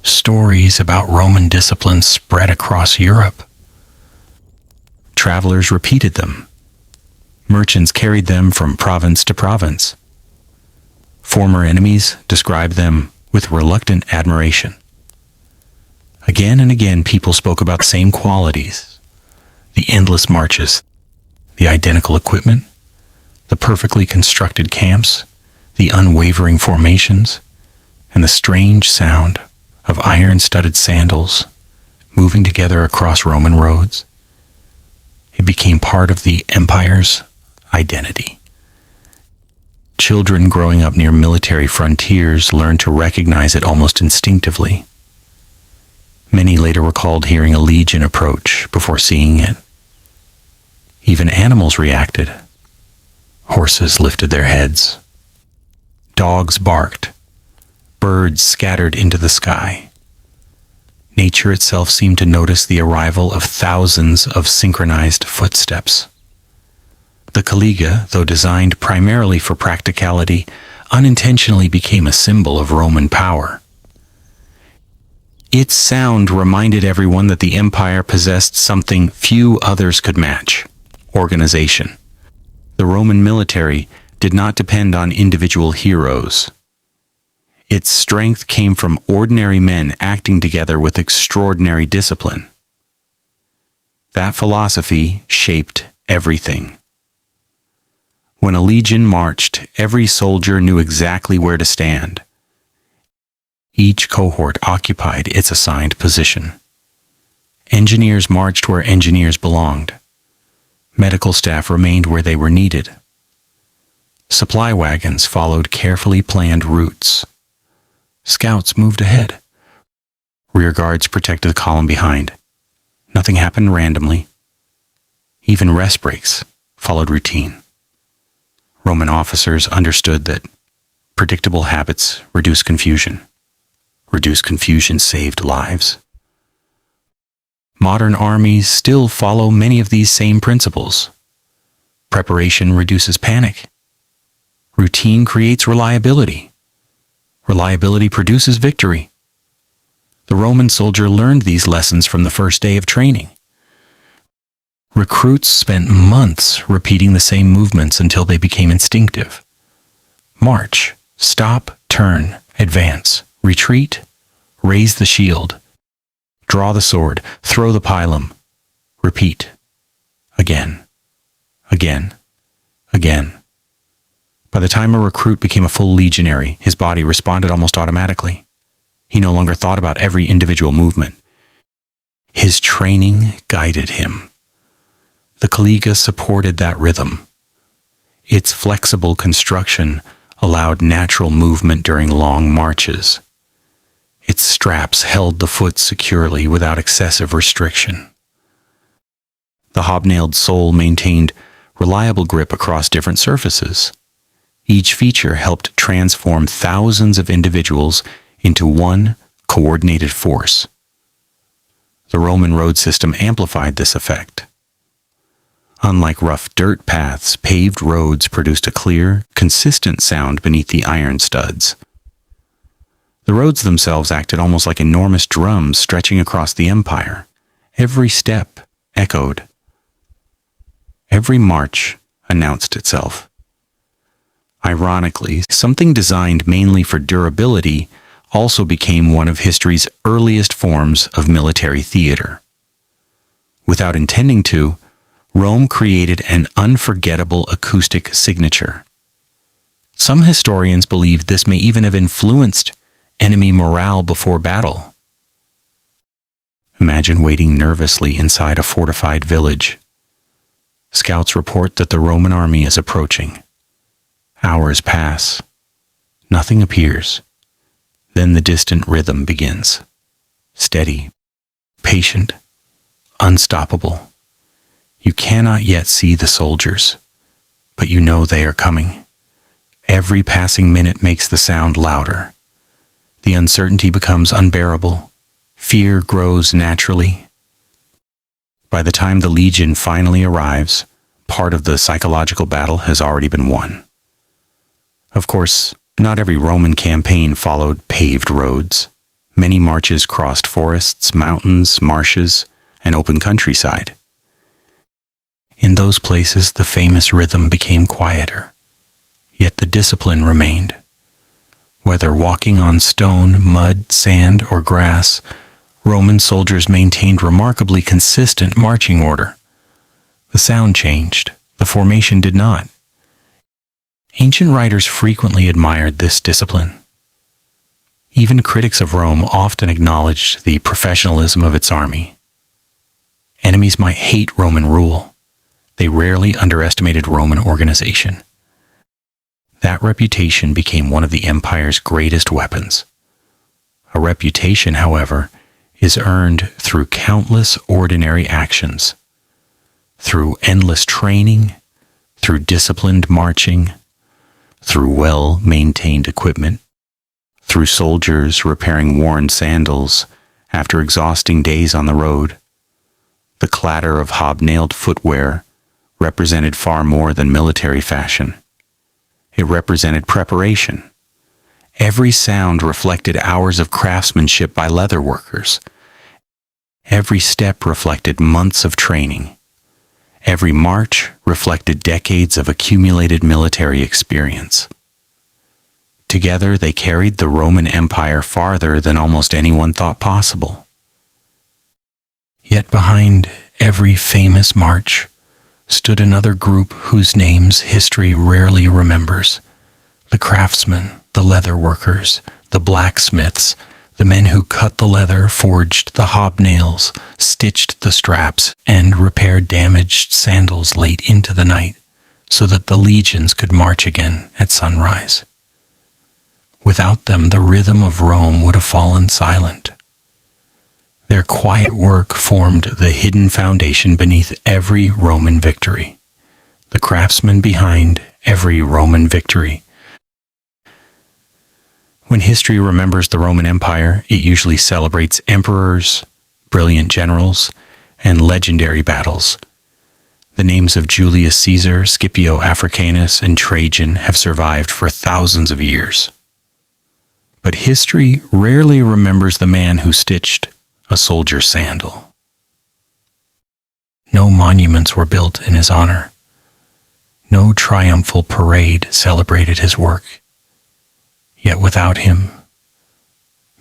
Stories about Roman discipline spread across Europe. Travelers repeated them. Merchants carried them from province to province. Former enemies described them with reluctant admiration. Again and again, people spoke about the same qualities: the endless marches, the identical equipment, the perfectly constructed camps, the unwavering formations, and the strange sound of iron-studded sandals moving together across Roman roads. It became part of the empire's identity. Children growing up near military frontiers learned to recognize it almost instinctively. Many later recalled hearing a legion approach before seeing it. Even animals reacted. Horses lifted their heads. Dogs barked. Birds scattered into the sky. Nature itself seemed to notice the arrival of thousands of synchronized footsteps. The caliga, though designed primarily for practicality, unintentionally became a symbol of Roman power. Its sound reminded everyone that the empire possessed something few others could match: organization. The Roman military did not depend on individual heroes. Its strength came from ordinary men acting together with extraordinary discipline. That philosophy shaped everything. When a legion marched, every soldier knew exactly where to stand. Each cohort occupied its assigned position. Engineers marched where engineers belonged. Medical staff remained where they were needed. Supply wagons followed carefully planned routes. Scouts moved ahead. Rear guards protected the column behind. Nothing happened randomly. Even rest breaks followed routine. Roman officers understood that predictable habits reduce confusion. Reduced confusion saved lives. Modern armies still follow many of these same principles. Preparation reduces panic. Routine creates reliability. Reliability produces victory. The Roman soldier learned these lessons from the first day of training. Recruits spent months repeating the same movements until they became instinctive. March, stop, turn, advance, retreat, raise the shield, draw the sword, throw the pilum, repeat, again, again, again. By the time a recruit became a full legionary, his body responded almost automatically. He no longer thought about every individual movement. His training guided him. The caliga supported that rhythm. Its flexible construction allowed natural movement during long marches. Its straps held the foot securely without excessive restriction. The hobnailed sole maintained reliable grip across different surfaces. Each feature helped transform thousands of individuals into one coordinated force. The Roman road system amplified this effect. Unlike rough dirt paths, paved roads produced a clear, consistent sound beneath the iron studs. The roads themselves acted almost like enormous drums stretching across the empire. Every step echoed. Every march announced itself. Ironically, something designed mainly for durability also became one of history's earliest forms of military theater. Without intending to, Rome created an unforgettable acoustic signature. Some historians believe this may even have influenced enemy morale before battle. Imagine waiting nervously inside a fortified village. Scouts report that the Roman army is approaching. Hours pass. Nothing appears. Then the distant rhythm begins. Steady, patient, unstoppable. You cannot yet see the soldiers, but you know they are coming. Every passing minute makes the sound louder. The uncertainty becomes unbearable. Fear grows naturally. By the time the legion finally arrives, part of the psychological battle has already been won. Of course, not every Roman campaign followed paved roads. Many marches crossed forests, mountains, marshes, and open countryside. In those places, the famous rhythm became quieter, yet the discipline remained. Whether walking on stone, mud, sand, or grass, Roman soldiers maintained remarkably consistent marching order. The sound changed, the formation did not. Ancient writers frequently admired this discipline. Even critics of Rome often acknowledged the professionalism of its army. Enemies might hate Roman rule, They rarely underestimated Roman organization. That reputation became one of the empire's greatest weapons. A reputation, however, is earned through countless ordinary actions, through endless training, through disciplined marching, through well-maintained equipment, through soldiers repairing worn sandals after exhausting days on the road. The clatter of hobnailed footwear represented far more than military fashion. It represented preparation. Every sound reflected hours of craftsmanship by leather workers. Every step reflected months of training. Every march reflected decades of accumulated military experience. Together, they carried the Roman Empire farther than almost anyone thought possible. Yet behind every famous march stood another group whose names history rarely remembers: the craftsmen, the leather workers, the blacksmiths, the men who cut the leather, forged the hobnails, stitched the straps, and repaired damaged sandals late into the night so that the legions could march again at sunrise. Without them, the rhythm of Rome would have fallen silent. Their quiet work formed the hidden foundation beneath every Roman victory, the craftsmen behind every Roman victory. When history remembers the Roman Empire, it usually celebrates emperors, brilliant generals, and legendary battles. The names of Julius Caesar, Scipio Africanus, and Trajan have survived for thousands of years. But history rarely remembers the man who stitched a soldier's sandal. No monuments were built in his honor. No triumphal parade celebrated his work. Yet without him,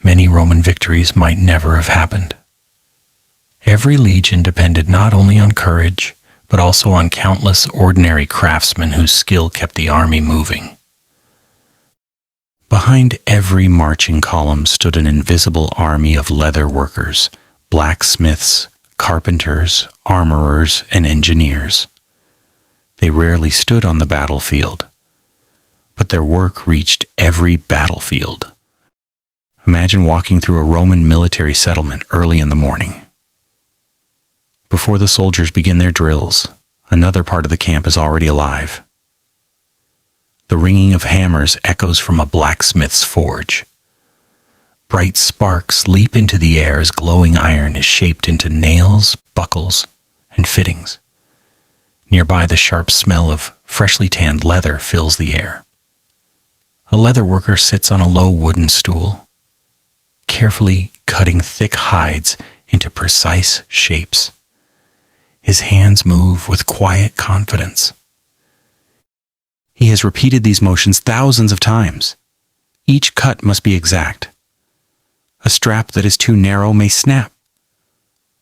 many Roman victories might never have happened. Every legion depended not only on courage, but also on countless ordinary craftsmen whose skill kept the army moving. Behind every marching column stood an invisible army of leather workers, blacksmiths, carpenters, armorers, and engineers. They rarely stood on the battlefield, but their work reached every battlefield. Imagine walking through a Roman military settlement early in the morning. Before the soldiers begin their drills, another part of the camp is already alive. The ringing of hammers echoes from a blacksmith's forge. Bright sparks leap into the air as glowing iron is shaped into nails, buckles, and fittings. Nearby, the sharp smell of freshly tanned leather fills the air. A leather worker sits on a low wooden stool, carefully cutting thick hides into precise shapes. His hands move with quiet confidence. He has repeated these motions thousands of times. Each cut must be exact. A strap that is too narrow may snap.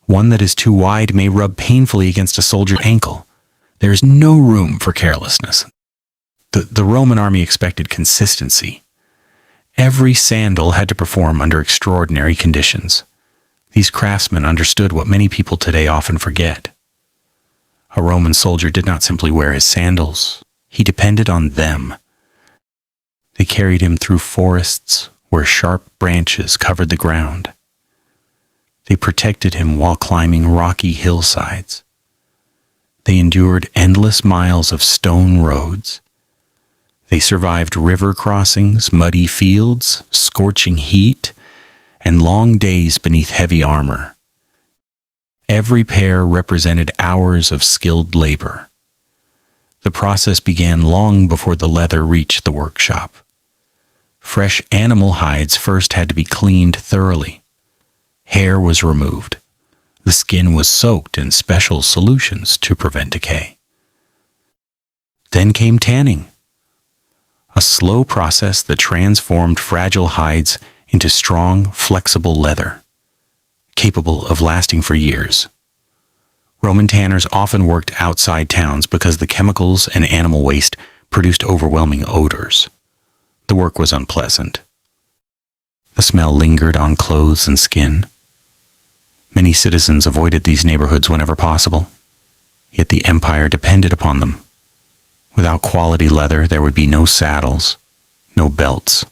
One that is too wide may rub painfully against a soldier's ankle. There is no room for carelessness. The Roman army expected consistency. Every sandal had to perform under extraordinary conditions. These craftsmen understood what many people today often forget. A Roman soldier did not simply wear his sandals. He depended on them. They carried him through forests where sharp branches covered the ground. They protected him while climbing rocky hillsides. They endured endless miles of stone roads. They survived river crossings, muddy fields, scorching heat, and long days beneath heavy armor. Every pair represented hours of skilled labor. The process began long before the leather reached the workshop. Fresh animal hides first had to be cleaned thoroughly. Hair was removed. The skin was soaked in special solutions to prevent decay. Then came tanning, a slow process that transformed fragile hides into strong, flexible leather, capable of lasting for years. Roman tanners often worked outside towns because the chemicals and animal waste produced overwhelming odors. The work was unpleasant. The smell lingered on clothes and skin. Many citizens avoided these neighborhoods whenever possible. yet the empire depended upon them. Without quality leather, there would be no saddles, no belts,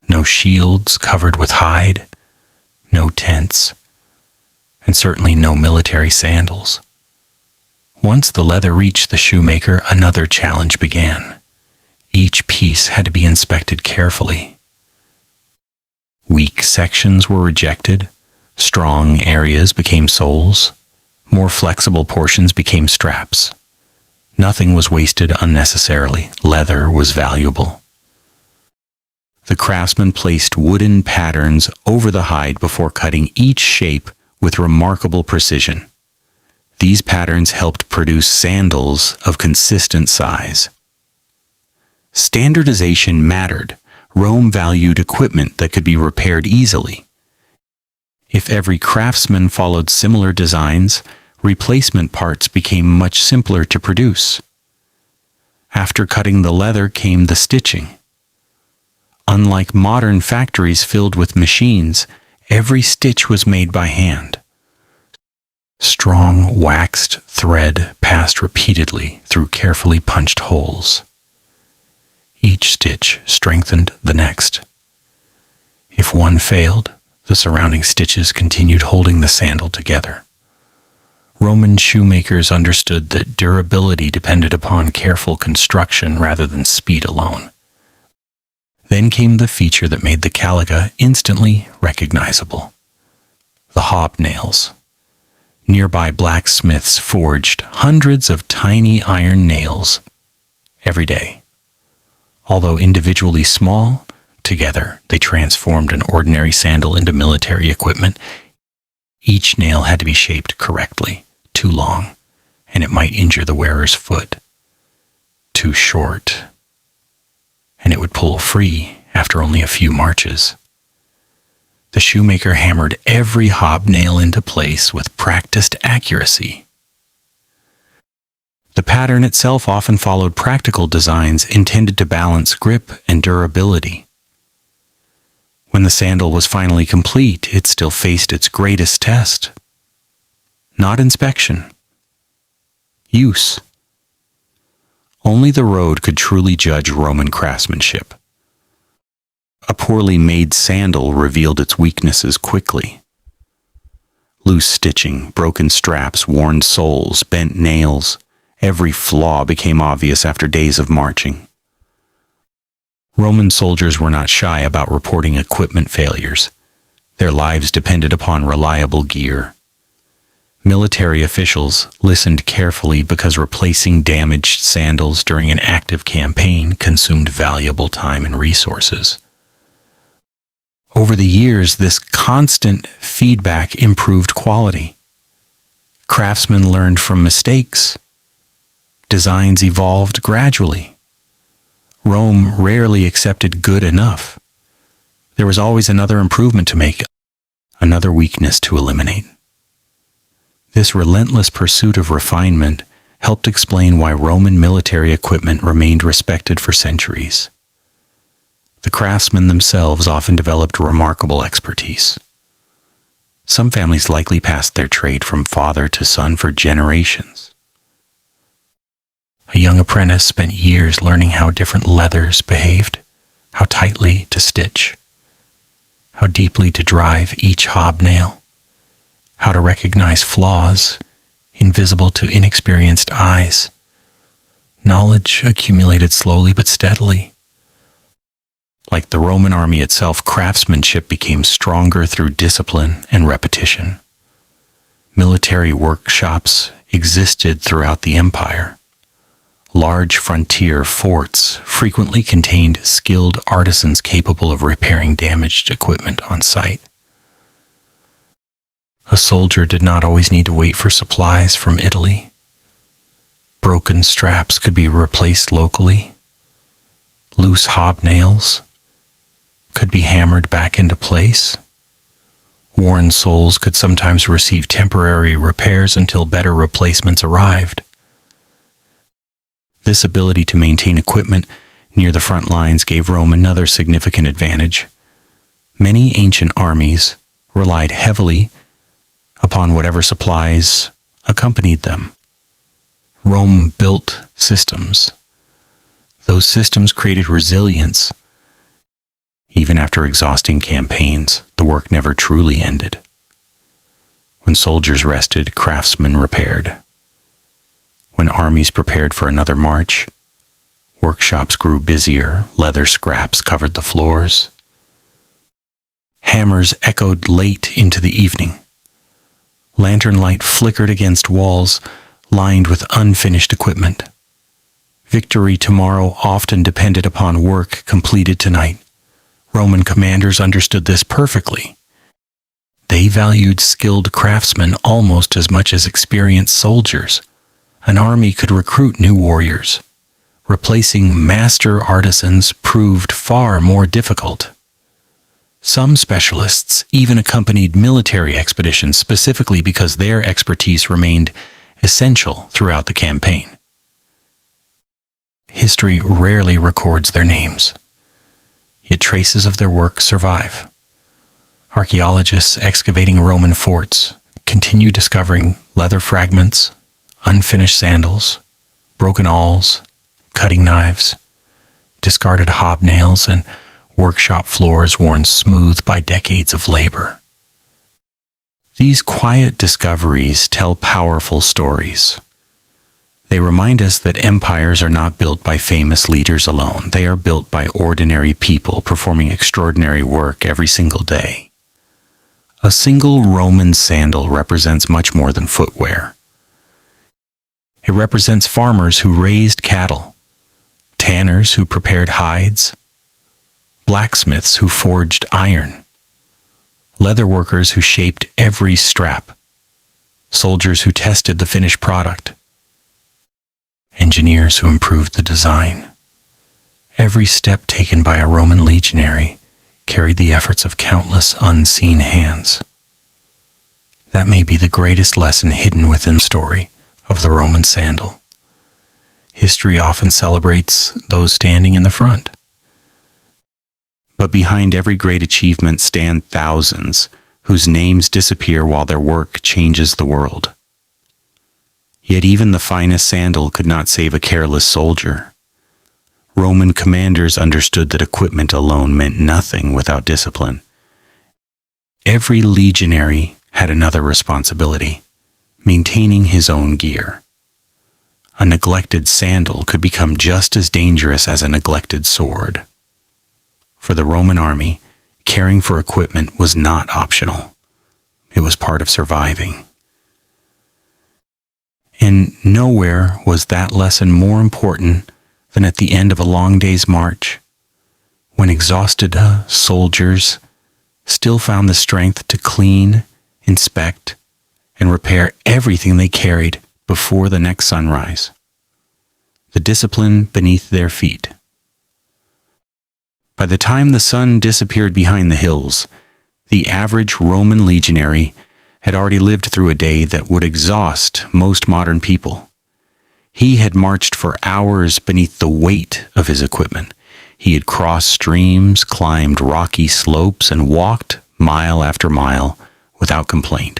no shields covered with hide, no tents, and certainly no military sandals. Once the leather reached the shoemaker, another challenge began. Each piece had to be inspected carefully. Weak sections were rejected, strong areas became soles, more flexible portions became straps. Nothing was wasted unnecessarily. Leather was valuable. The craftsman placed wooden patterns over the hide before cutting each shape with remarkable precision. These patterns helped produce sandals of consistent size. Standardization mattered. Rome valued equipment that could be repaired easily. If every craftsman followed similar designs, replacement parts became much simpler to produce. After cutting the leather came the stitching. Unlike modern factories filled with machines, every stitch was made by hand. Strong waxed thread passed repeatedly through carefully punched holes. Each stitch strengthened the next. If one failed, the surrounding stitches continued holding the sandal together. Roman shoemakers understood that durability depended upon careful construction rather than speed alone. Then came the feature that made the caliga instantly recognizable: the hobnails. Nearby blacksmiths forged hundreds of tiny iron nails every day. Although individually small, together they transformed an ordinary sandal into military equipment. Each nail had to be shaped correctly. Too long, and it might injure the wearer's foot. Too short, and it would pull free after only a few marches. The shoemaker hammered every hobnail into place with practiced accuracy. The pattern itself often followed practical designs intended to balance grip and durability. When the sandal was finally complete, it still faced its greatest test. Not inspection. Use. Only the road could truly judge Roman craftsmanship. A poorly made sandal revealed its weaknesses quickly. Loose stitching, broken straps, worn soles, bent nails. Every flaw became obvious after days of marching. Roman soldiers were not shy about reporting equipment failures. Their lives depended upon reliable gear. Military officials listened carefully because replacing damaged sandals during an active campaign consumed valuable time and resources. Over the years, this constant feedback improved quality. Craftsmen learned from mistakes. Designs evolved gradually. Rome rarely accepted good enough. There was always another improvement to make, another weakness to eliminate. This relentless pursuit of refinement helped explain why Roman military equipment remained respected for centuries. The craftsmen themselves often developed remarkable expertise. Some families likely passed their trade from father to son for generations. A young apprentice spent years learning how different leathers behaved, how tightly to stitch, how deeply to drive each hobnail, how to recognize flaws invisible to inexperienced eyes. Knowledge accumulated slowly but steadily. Like the Roman army itself, craftsmanship became stronger through discipline and repetition. Military workshops existed throughout the empire. Large frontier forts frequently contained skilled artisans capable of repairing damaged equipment on site. A soldier did not always need to wait for supplies from Italy. Broken straps could be replaced locally. Loose hobnails could be hammered back into place. Worn soles could sometimes receive temporary repairs until better replacements arrived. This ability to maintain equipment near the front lines gave Rome another significant advantage. Many ancient armies relied heavily upon whatever supplies accompanied them. Rome built systems. Those systems created resilience. Even after exhausting campaigns, the work never truly ended. When soldiers rested, craftsmen repaired. When armies prepared for another march, workshops grew busier, leather scraps covered the floors. Hammers echoed late into the evening. Lantern light flickered against walls lined with unfinished equipment. Victory tomorrow often depended upon work completed tonight. Roman commanders understood this perfectly. They valued skilled craftsmen almost as much as experienced soldiers. An army could recruit new warriors. Replacing master artisans proved far more difficult. Some specialists even accompanied military expeditions specifically because their expertise remained essential throughout the campaign. History rarely records their names, yet traces of their work survive. Archaeologists excavating Roman forts continue discovering leather fragments, unfinished sandals, broken awls, cutting knives, discarded hobnails, and workshop floors worn smooth by decades of labor. These quiet discoveries tell powerful stories. They remind us that empires are not built by famous leaders alone. They are built by ordinary people performing extraordinary work every single day. A single Roman sandal represents much more than footwear. It represents farmers who raised cattle, tanners who prepared hides, blacksmiths who forged iron, leather workers who shaped every strap, soldiers who tested the finished product, engineers who improved the design. Every step taken by a Roman legionary carried the efforts of countless unseen hands. That may be the greatest lesson hidden within the story of the Roman sandal. History often celebrates those standing in the front. But behind every great achievement stand thousands whose names disappear while their work changes the world. Yet even the finest sandal could not save a careless soldier. Roman commanders understood that equipment alone meant nothing without discipline. Every legionary had another responsibility, maintaining his own gear. A neglected sandal could become just as dangerous as a neglected sword. For the Roman army, caring for equipment was not optional. It was part of surviving. And nowhere was that lesson more important than at the end of a long day's march, when exhausted soldiers still found the strength to clean, inspect, and repair everything they carried before the next sunrise. The discipline beneath their feet. By the time the sun disappeared behind the hills, the average Roman legionary had already lived through a day that would exhaust most modern people. He had marched for hours beneath the weight of his equipment. He had crossed streams, climbed rocky slopes, and walked mile after mile without complaint.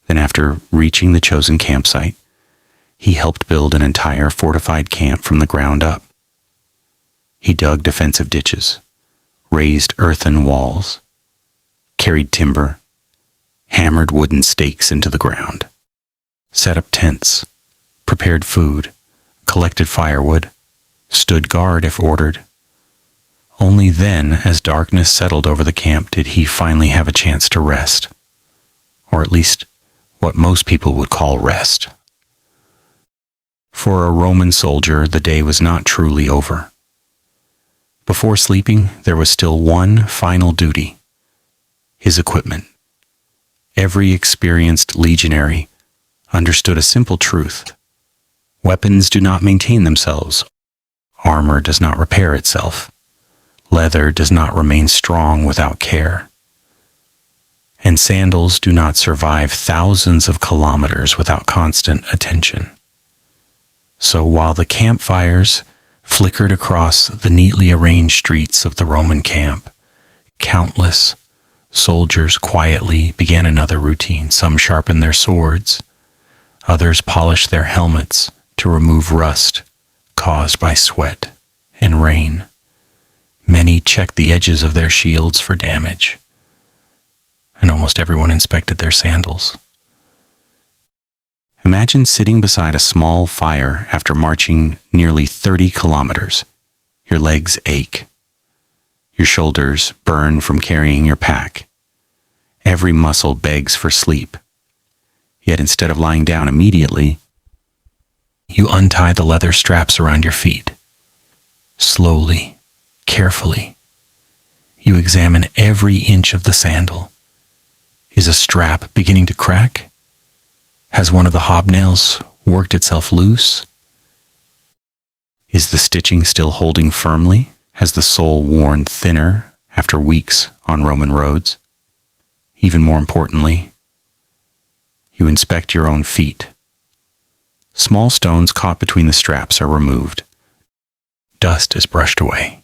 Then after reaching the chosen campsite, he helped build an entire fortified camp from the ground up. He dug defensive ditches, raised earthen walls, carried timber, hammered wooden stakes into the ground, set up tents, prepared food, collected firewood, stood guard if ordered. Only then, as darkness settled over the camp, did he finally have a chance to rest, or at least what most people would call rest. For a Roman soldier, the day was not truly over. Before sleeping, there was still one final duty: his equipment. Every experienced legionary understood a simple truth: weapons do not maintain themselves. Armor does not repair itself. Leather does not remain strong without care. And sandals do not survive thousands of kilometers without constant attention. So while the campfires flickered across the neatly arranged streets of the Roman camp, countless Soldiers quietly began another routine. Some sharpened their swords, others polished their helmets to remove rust caused by sweat and rain. Many checked the edges of their shields for damage, and almost everyone inspected their sandals. Imagine sitting beside a small fire after marching nearly 30 kilometers. Your legs ache. Your shoulders burn from carrying your pack. Every muscle begs for sleep. Yet instead of lying down immediately, You untie the leather straps around your feet. Slowly, carefully, you examine every inch of the sandal. Is a strap beginning to crack? Has one of the hobnails worked itself loose? is the stitching still holding firmly? Has the sole worn thinner after weeks on Roman roads? Even more importantly, you inspect your own feet. Small stones caught between the straps are removed. Dust is brushed away.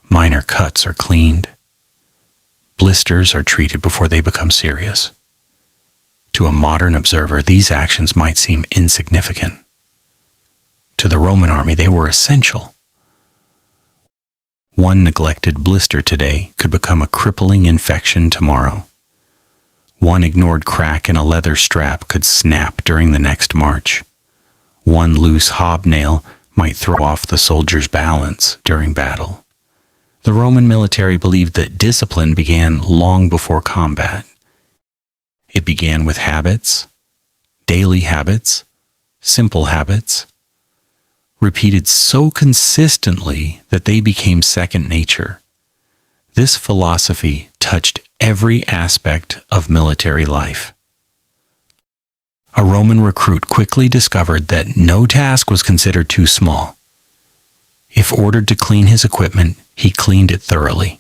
Minor cuts are cleaned. Blisters are treated before they become serious. To a modern observer, these actions might seem insignificant. To the Roman army, they were essential. One neglected blister today could become a crippling infection tomorrow. One ignored crack in a leather strap could snap during the next march. One loose hobnail might throw off the soldier's balance during battle. The Roman military believed that discipline began long before combat. It began with habits, daily habits, simple habits, repeated so consistently that they became second nature. This philosophy touched every aspect of military life. A Roman recruit quickly discovered that no task was considered too small. If ordered to clean his equipment, he cleaned it thoroughly.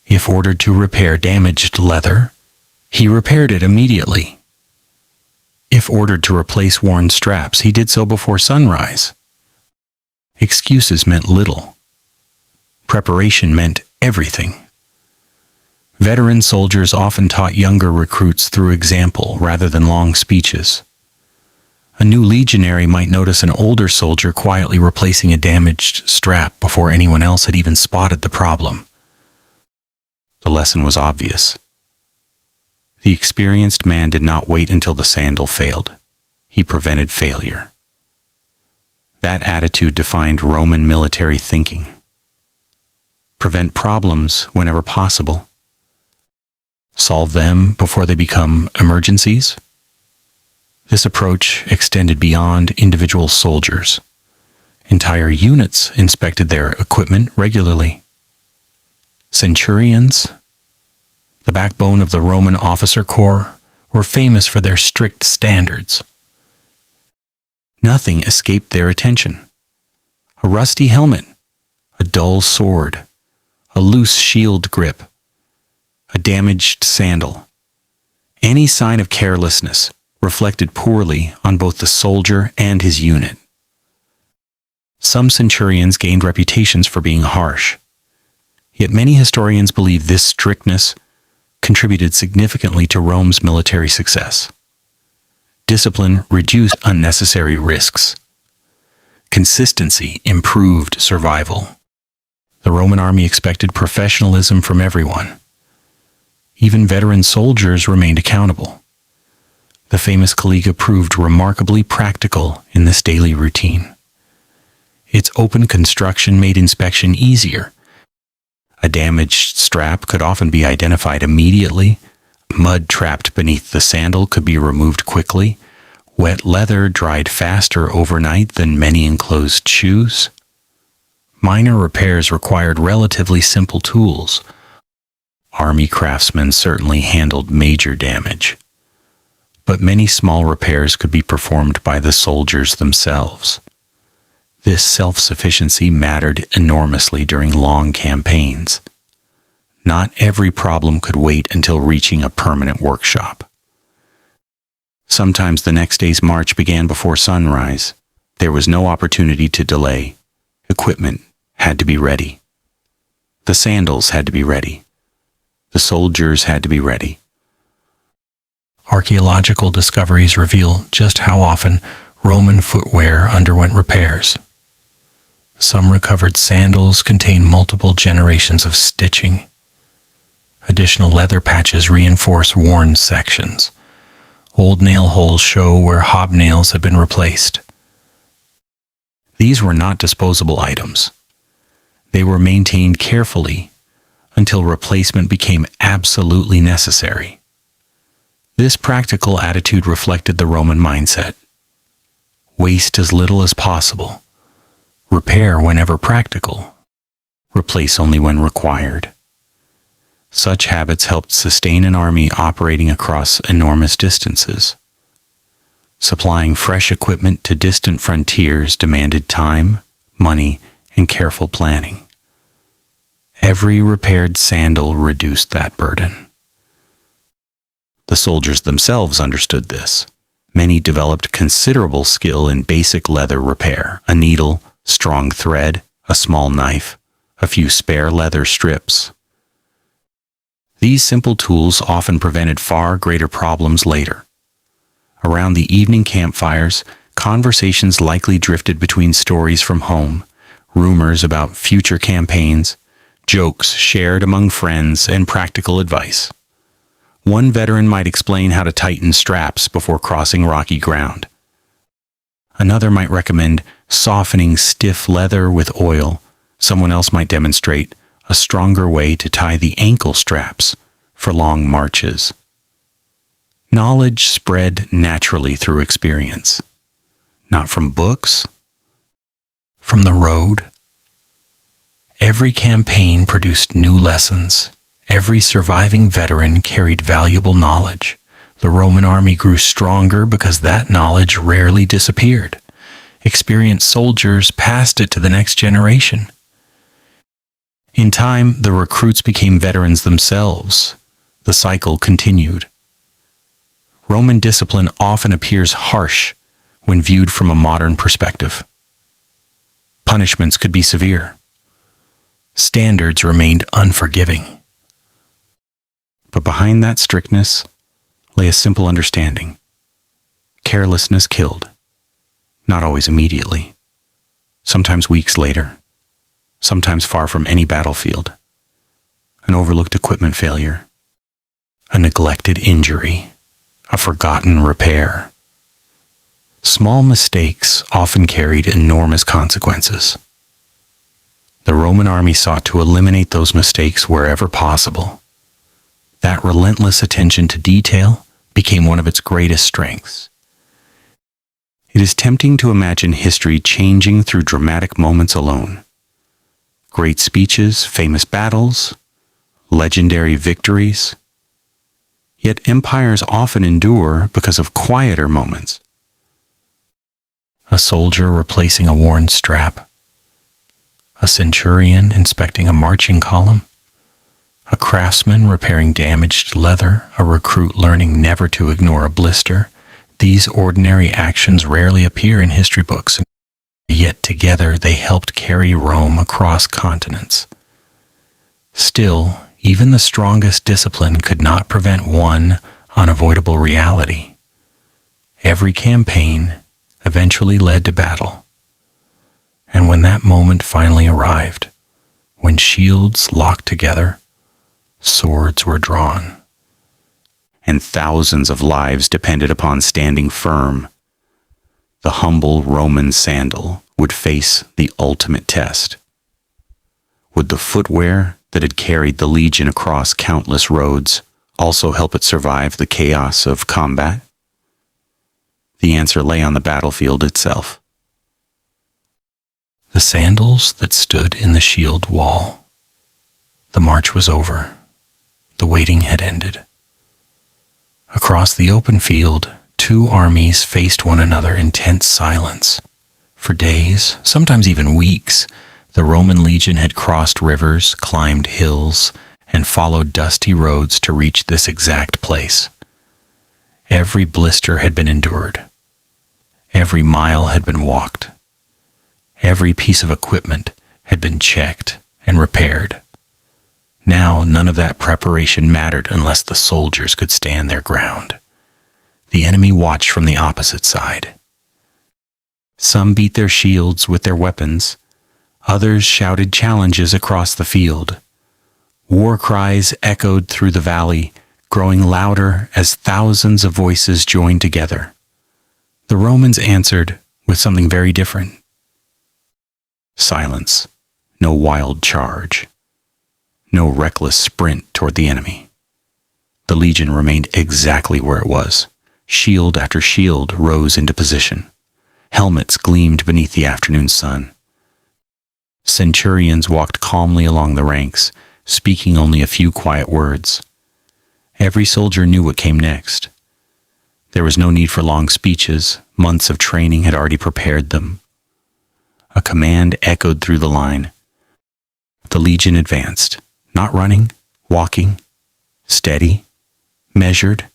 If ordered to repair damaged leather, he repaired it immediately. If ordered to replace worn straps, he did so before sunrise. Excuses meant little. Preparation meant everything. Veteran soldiers often taught younger recruits through example rather than long speeches. A new legionary might notice an older soldier quietly replacing a damaged strap before anyone else had even spotted the problem. The lesson was obvious. The experienced man did not wait until the sandal failed. He prevented failure. That attitude defined Roman military thinking. Prevent problems whenever possible. Solve them before they become emergencies. This approach extended beyond individual soldiers. Entire units inspected their equipment regularly. Centurions, the backbone of the Roman officer corps, were famous for their strict standards. Nothing escaped their attention. A rusty helmet, a dull sword, a loose shield grip, a damaged sandal. Any sign of carelessness reflected poorly on both the soldier and his unit. Some centurions gained reputations for being harsh, yet many historians believe this strictness contributed significantly to Rome's military success. Discipline reduced unnecessary risks. Consistency improved survival. The Roman army expected professionalism from everyone. Even veteran soldiers remained accountable. The famous Caliga proved remarkably practical in this daily routine. Its open construction made inspection easier. A damaged strap could often be identified immediately. Mud trapped beneath the sandal could be removed quickly. Wet leather dried faster overnight than many enclosed shoes. Minor repairs required relatively simple tools. Army craftsmen certainly handled major damage, but many small repairs could be performed by the soldiers themselves. This self-sufficiency mattered enormously during long campaigns. Not every problem could wait until reaching a permanent workshop. Sometimes the next day's march began before sunrise. There was no opportunity to delay. Equipment had to be ready. The sandals had to be ready. The soldiers had to be ready. Archaeological discoveries reveal just how often Roman footwear underwent repairs. Some recovered sandals contain multiple generations of stitching. Additional leather patches reinforce worn sections. Old nail holes show where hobnails had been replaced. These were not disposable items. They were maintained carefully until replacement became absolutely necessary. This practical attitude reflected the Roman mindset. Waste as little as possible. Repair whenever practical. Replace only when required. Such habits helped sustain an army operating across enormous distances. Supplying fresh equipment to distant frontiers demanded time, money, and careful planning. Every repaired sandal reduced that burden. The soldiers themselves understood this. Many developed considerable skill in basic leather repair: a needle, strong thread, a small knife, a few spare leather strips. These simple tools often prevented far greater problems later. Around the evening campfires, conversations likely drifted between stories from home, rumors about future campaigns, jokes shared among friends, and practical advice. One veteran might explain how to tighten straps before crossing rocky ground. Another might recommend softening stiff leather with oil. Someone else might demonstrate a stronger way to tie the ankle straps for long marches. Knowledge spread naturally through experience, not from books, from the road. Every campaign produced new lessons. Every surviving veteran carried valuable knowledge. The Roman army grew stronger because that knowledge rarely disappeared. Experienced soldiers passed it to the next generation. In time, the recruits became veterans themselves. The cycle continued. Roman discipline often appears harsh when viewed from a modern perspective. Punishments could be severe. Standards remained unforgiving. But behind that strictness lay a simple understanding. Carelessness killed, not always immediately, sometimes weeks later, sometimes far from any battlefield. An overlooked equipment failure, a neglected injury, a forgotten repair. Small mistakes often carried enormous consequences. The Roman army sought to eliminate those mistakes wherever possible. That relentless attention to detail became one of its greatest strengths. It is tempting to imagine history changing through dramatic moments alone. Great speeches, famous battles, legendary victories. Yet empires often endure because of quieter moments. A soldier replacing a worn strap, a centurion inspecting a marching column, a craftsman repairing damaged leather, a recruit learning never to ignore a blister. These ordinary actions rarely appear in history books, yet together they helped carry Rome across continents. Still, even the strongest discipline could not prevent one unavoidable reality. Every campaign eventually led to battle. And when that moment finally arrived, when shields locked together, swords were drawn, and thousands of lives depended upon standing firm, the humble Roman sandal would face the ultimate test. Would the footwear that had carried the legion across countless roads also help it survive the chaos of combat? The answer lay on the battlefield itself. The sandals that stood in the shield wall. The march was over. The waiting had ended. Across the open field, two armies faced one another in tense silence. For days, sometimes even weeks, the Roman legion had crossed rivers, climbed hills, and followed dusty roads to reach this exact place. Every blister had been endured. Every mile had been walked. Every piece of equipment had been checked and repaired. Now, none of that preparation mattered unless the soldiers could stand their ground. The enemy watched from the opposite side. Some beat their shields with their weapons. Others shouted challenges across the field. War cries echoed through the valley, growing louder as thousands of voices joined together. The Romans answered with something very different. Silence. No wild charge. No reckless sprint toward the enemy. The legion remained exactly where it was. Shield after shield rose into position. Helmets gleamed beneath the afternoon sun. Centurions walked calmly along the ranks, speaking only a few quiet words. Every soldier knew what came next. There was no need for long speeches. Months of training had already prepared them. A command echoed through the line. The legion advanced, not running, walking, steady, measured,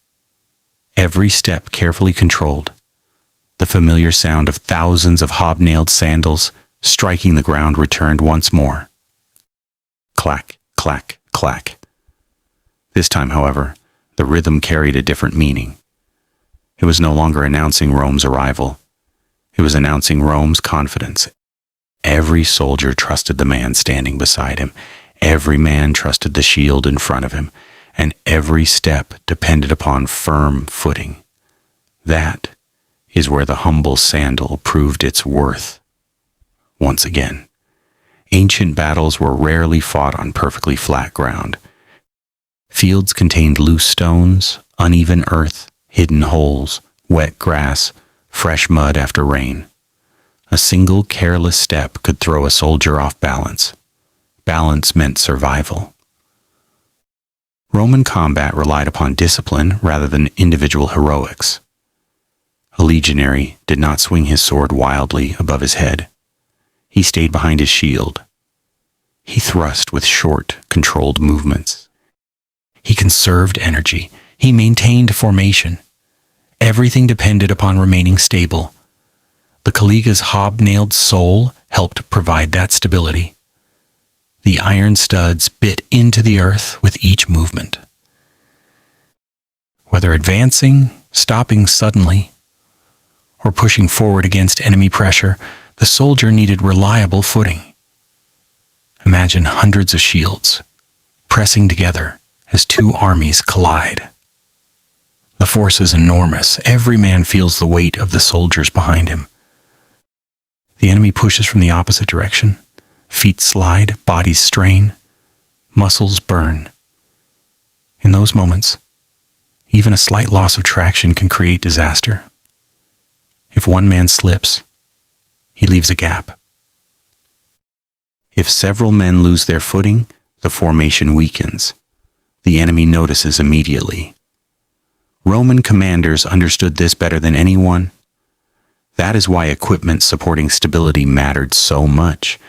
every step carefully controlled. The familiar sound of thousands of hobnailed sandals striking the ground returned once more. Clack, clack, clack. This time, however, the rhythm carried a different meaning. It was no longer announcing Rome's arrival. It was announcing Rome's confidence. Every soldier trusted the man standing beside him. Every man trusted the shield in front of him, and every step depended upon firm footing. That is where the humble sandal proved its worth. Once again, ancient battles were rarely fought on perfectly flat ground. Fields contained loose stones, uneven earth, hidden holes, wet grass, fresh mud after rain. A single careless step could throw a soldier off balance. Balance meant survival. Roman combat relied upon discipline rather than individual heroics. A legionary did not swing his sword wildly above his head. He stayed behind his shield. He thrust with short, controlled movements. He conserved energy. He maintained formation. Everything depended upon remaining stable. The Caliga's hobnailed sole helped provide that stability. The iron studs bit into the earth with each movement. Whether advancing, stopping suddenly, or pushing forward against enemy pressure, the soldier needed reliable footing. Imagine hundreds of shields pressing together as two armies collide. The force is enormous. Every man feels the weight of the soldiers behind him. The enemy pushes from the opposite direction. Feet slide, bodies strain, muscles burn. In those moments, even a slight loss of traction can create disaster. If one man slips, he leaves a gap. If several men lose their footing, the formation weakens. The enemy notices immediately. Roman commanders understood this better than anyone. That is why equipment supporting stability mattered so much.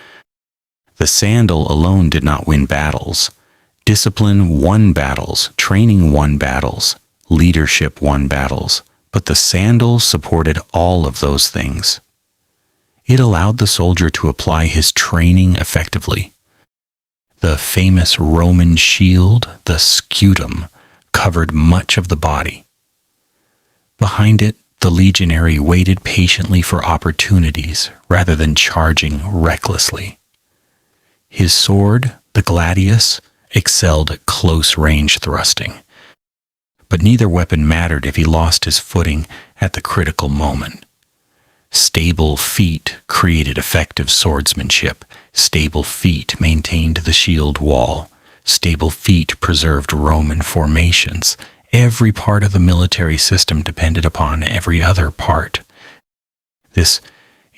The sandal alone did not win battles. Discipline won battles, training won battles, leadership won battles, but the sandal supported all of those things. It allowed the soldier to apply his training effectively. The famous Roman shield, the scutum, covered much of the body. Behind it, the legionary waited patiently for opportunities rather than charging recklessly. His sword, the gladius, excelled at close-range thrusting. But neither weapon mattered if he lost his footing at the critical moment. Stable feet created effective swordsmanship. Stable feet maintained the shield wall. Stable feet preserved Roman formations. Every part of the military system depended upon every other part. This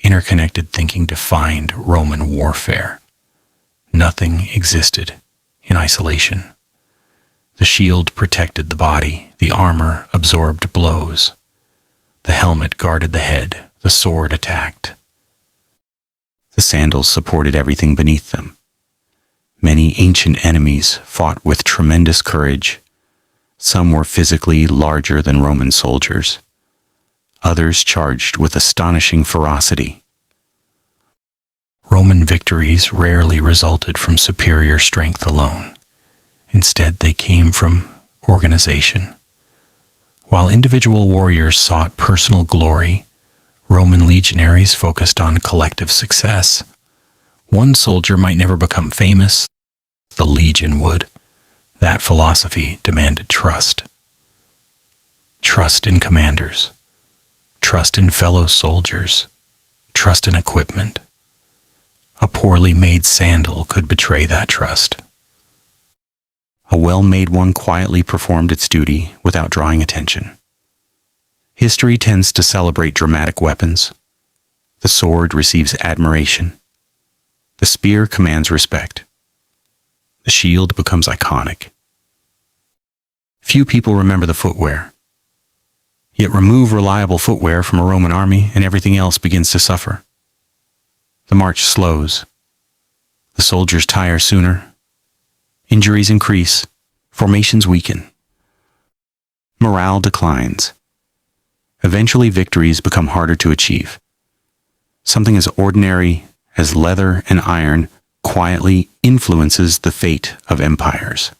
interconnected thinking defined Roman warfare. Nothing existed in isolation. The shield protected the body. The armor absorbed blows. The helmet guarded the head. The sword attacked. The sandals supported everything beneath them. Many ancient enemies fought with tremendous courage. Some were physically larger than Roman soldiers. Others charged with astonishing ferocity. Roman victories rarely resulted from superior strength alone. Instead, they came from organization. While individual warriors sought personal glory, Roman legionaries focused on collective success. One soldier might never become famous, the legion would. That philosophy demanded trust. Trust in commanders, trust in fellow soldiers, trust in equipment. A poorly made sandal could betray that trust. A well-made one quietly performed its duty without drawing attention. History tends to celebrate dramatic weapons. The sword receives admiration. The spear commands respect. The shield becomes iconic. Few people remember the footwear. Yet remove reliable footwear from a Roman army and everything else begins to suffer. The march slows. The soldiers tire sooner. Injuries increase. Formations weaken. Morale declines. Eventually, victories become harder to achieve. Something as ordinary as leather and iron quietly influences the fate of empires.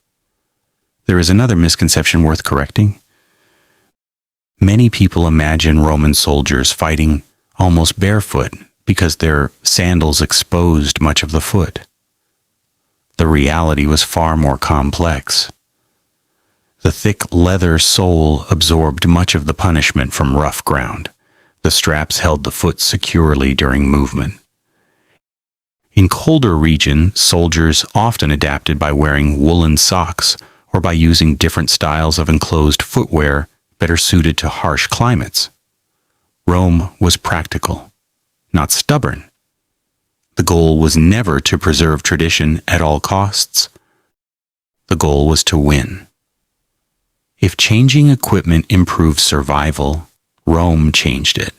There is another misconception worth correcting. Many people imagine Roman soldiers fighting almost barefoot because their sandals exposed much of the foot. The reality was far more complex. The thick leather sole absorbed much of the punishment from rough ground. The straps held the foot securely during movement. In colder regions, soldiers often adapted by wearing woolen socks or by using different styles of enclosed footwear better suited to harsh climates. Rome was practical, not stubborn. The goal was never to preserve tradition at all costs. The goal was to win. If changing equipment improved survival, Rome changed it.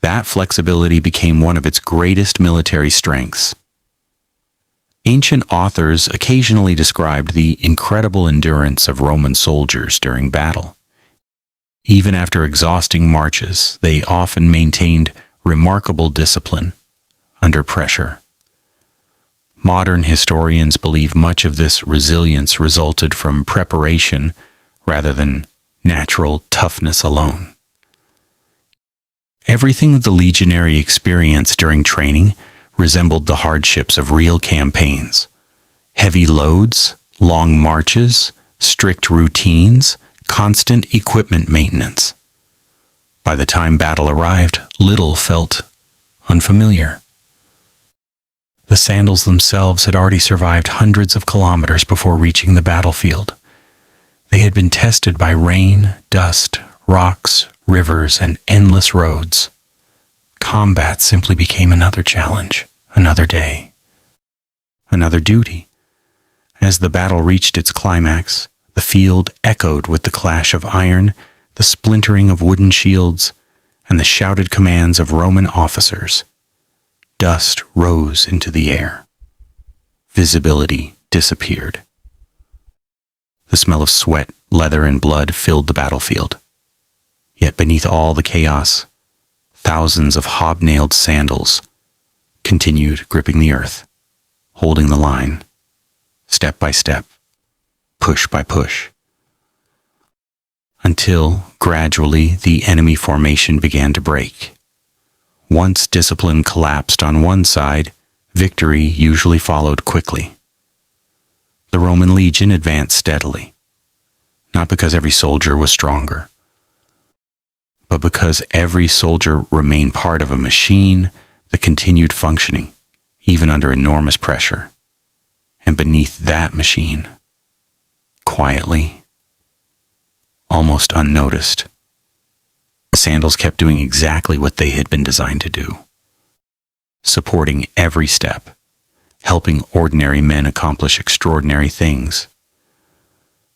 That flexibility became one of its greatest military strengths. Ancient authors occasionally described the incredible endurance of Roman soldiers during battle. Even after exhausting marches, they often maintained remarkable discipline under pressure. Modern historians believe much of this resilience resulted from preparation rather than natural toughness alone. Everything the legionary experienced during training resembled the hardships of real campaigns. Heavy loads, long marches, strict routines, constant equipment maintenance. By the time battle arrived, little felt unfamiliar. The sandals themselves had already survived hundreds of kilometers before reaching the battlefield. They had been tested by rain, dust, rocks, rivers, and endless roads. Combat simply became another challenge, another day, another duty. As the battle reached its climax, the field echoed with the clash of iron, the splintering of wooden shields, and the shouted commands of Roman officers. Dust rose into the air. Visibility disappeared. The smell of sweat, leather, and blood filled the battlefield. Yet beneath all the chaos, thousands of hobnailed sandals continued gripping the earth, holding the line, step by step, push by push, until gradually the enemy formation began to break. Once discipline collapsed on one side, victory usually followed quickly. The Roman legion advanced steadily, not because every soldier was stronger, but because every soldier remained part of a machine that continued functioning, even under enormous pressure. And beneath that machine, quietly, almost unnoticed, the sandals kept doing exactly what they had been designed to do, supporting every step, helping ordinary men accomplish extraordinary things.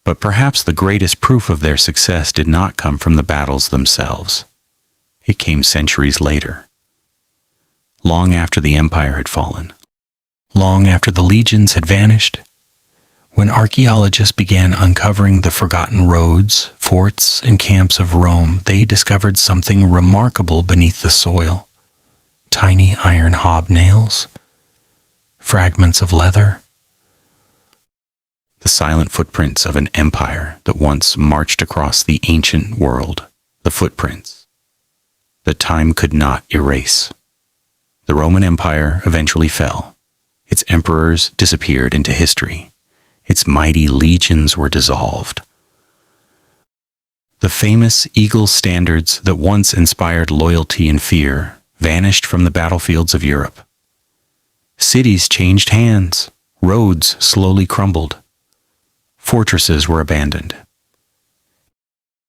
But perhaps the greatest proof of their success did not come from the battles themselves. It came centuries later, long after the empire had fallen, long after the legions had vanished. When archaeologists began uncovering the forgotten roads, forts, and camps of Rome, they discovered something remarkable beneath the soil. Tiny iron hobnails, fragments of leather, the silent footprints of an empire that once marched across the ancient world, the footprints that time could not erase. The Roman Empire eventually fell. Its emperors disappeared into history. Its mighty legions were dissolved. The famous eagle standards that once inspired loyalty and fear vanished from the battlefields of Europe. Cities changed hands. Roads slowly crumbled. Fortresses were abandoned.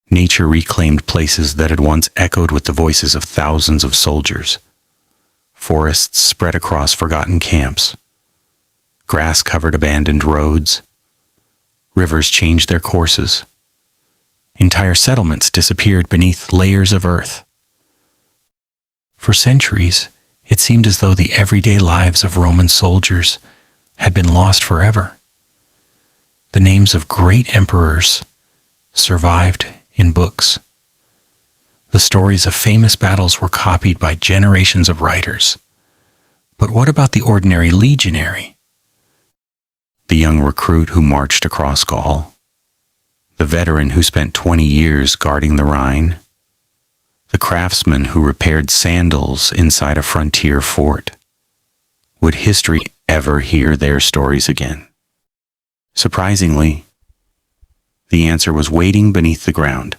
Nature reclaimed places that had once echoed with the voices of thousands of soldiers. Forests spread across forgotten camps. Grass covered abandoned roads. Rivers changed their courses. Entire settlements disappeared beneath layers of earth. For centuries, it seemed as though the everyday lives of Roman soldiers had been lost forever. The names of great emperors survived in books. The stories of famous battles were copied by generations of writers. But what about the ordinary legionary? The young recruit who marched across Gaul? The veteran who spent 20 years guarding the Rhine? The craftsman who repaired sandals inside a frontier fort? Would history ever hear their stories again? Surprisingly, the answer was waiting beneath the ground.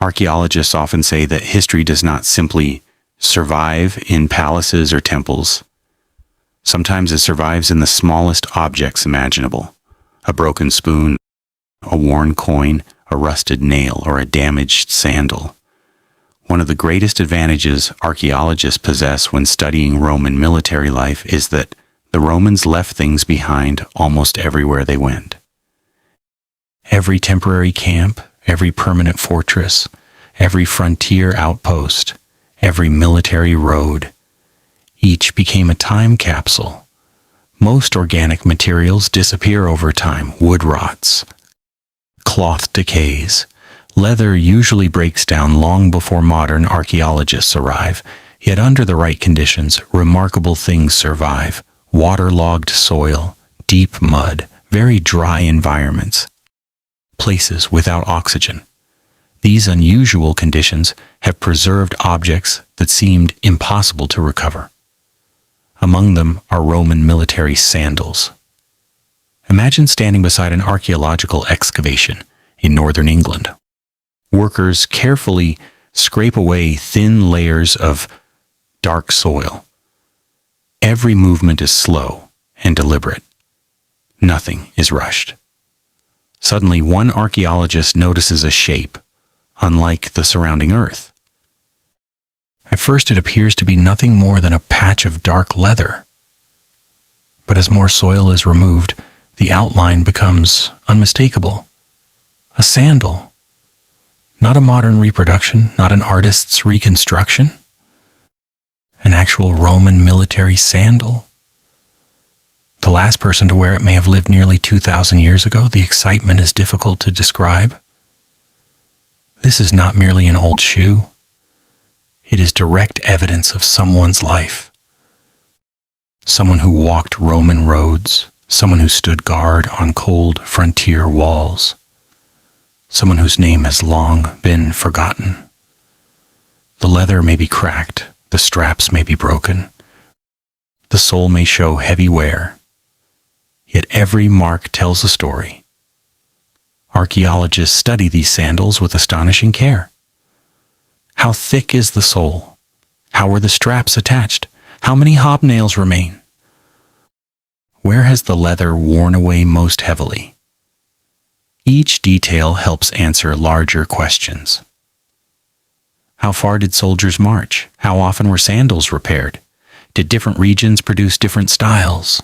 Archaeologists often say that history does not simply survive in palaces or temples. Sometimes it survives in the smallest objects imaginable: a broken spoon, a worn coin, a rusted nail, or a damaged sandal. One of the greatest advantages archaeologists possess when studying Roman military life is that the Romans left things behind almost everywhere they went. Every temporary camp, every permanent fortress, every frontier outpost, every military road, each became a time capsule. Most organic materials disappear over time. Wood rots, cloth decays. Leather usually breaks down long before modern archaeologists arrive, yet under the right conditions, remarkable things survive. Waterlogged soil, deep mud, very dry environments, places without oxygen. These unusual conditions have preserved objects that seemed impossible to recover. Among them are Roman military sandals. Imagine standing beside an archaeological excavation in northern England. Workers carefully scrape away thin layers of dark soil. Every movement is slow and deliberate. Nothing is rushed. Suddenly, one archaeologist notices a shape, unlike the surrounding earth. At first, it appears to be nothing more than a patch of dark leather. But as more soil is removed, the outline becomes unmistakable. A sandal. Not a modern reproduction, not an artist's reconstruction. An actual Roman military sandal. The last person to wear it may have lived nearly 2,000 years ago. The excitement is difficult to describe. This is not merely an old shoe. It is direct evidence of someone's life. Someone who walked Roman roads, someone who stood guard on cold frontier walls, someone whose name has long been forgotten. The leather may be cracked, the straps may be broken, the sole may show heavy wear, yet every mark tells a story. Archaeologists study these sandals with astonishing care. How thick is the sole? How were the straps attached? How many hobnails remain? Where has the leather worn away most heavily? Each detail helps answer larger questions. How far did soldiers march? How often were sandals repaired? Did different regions produce different styles?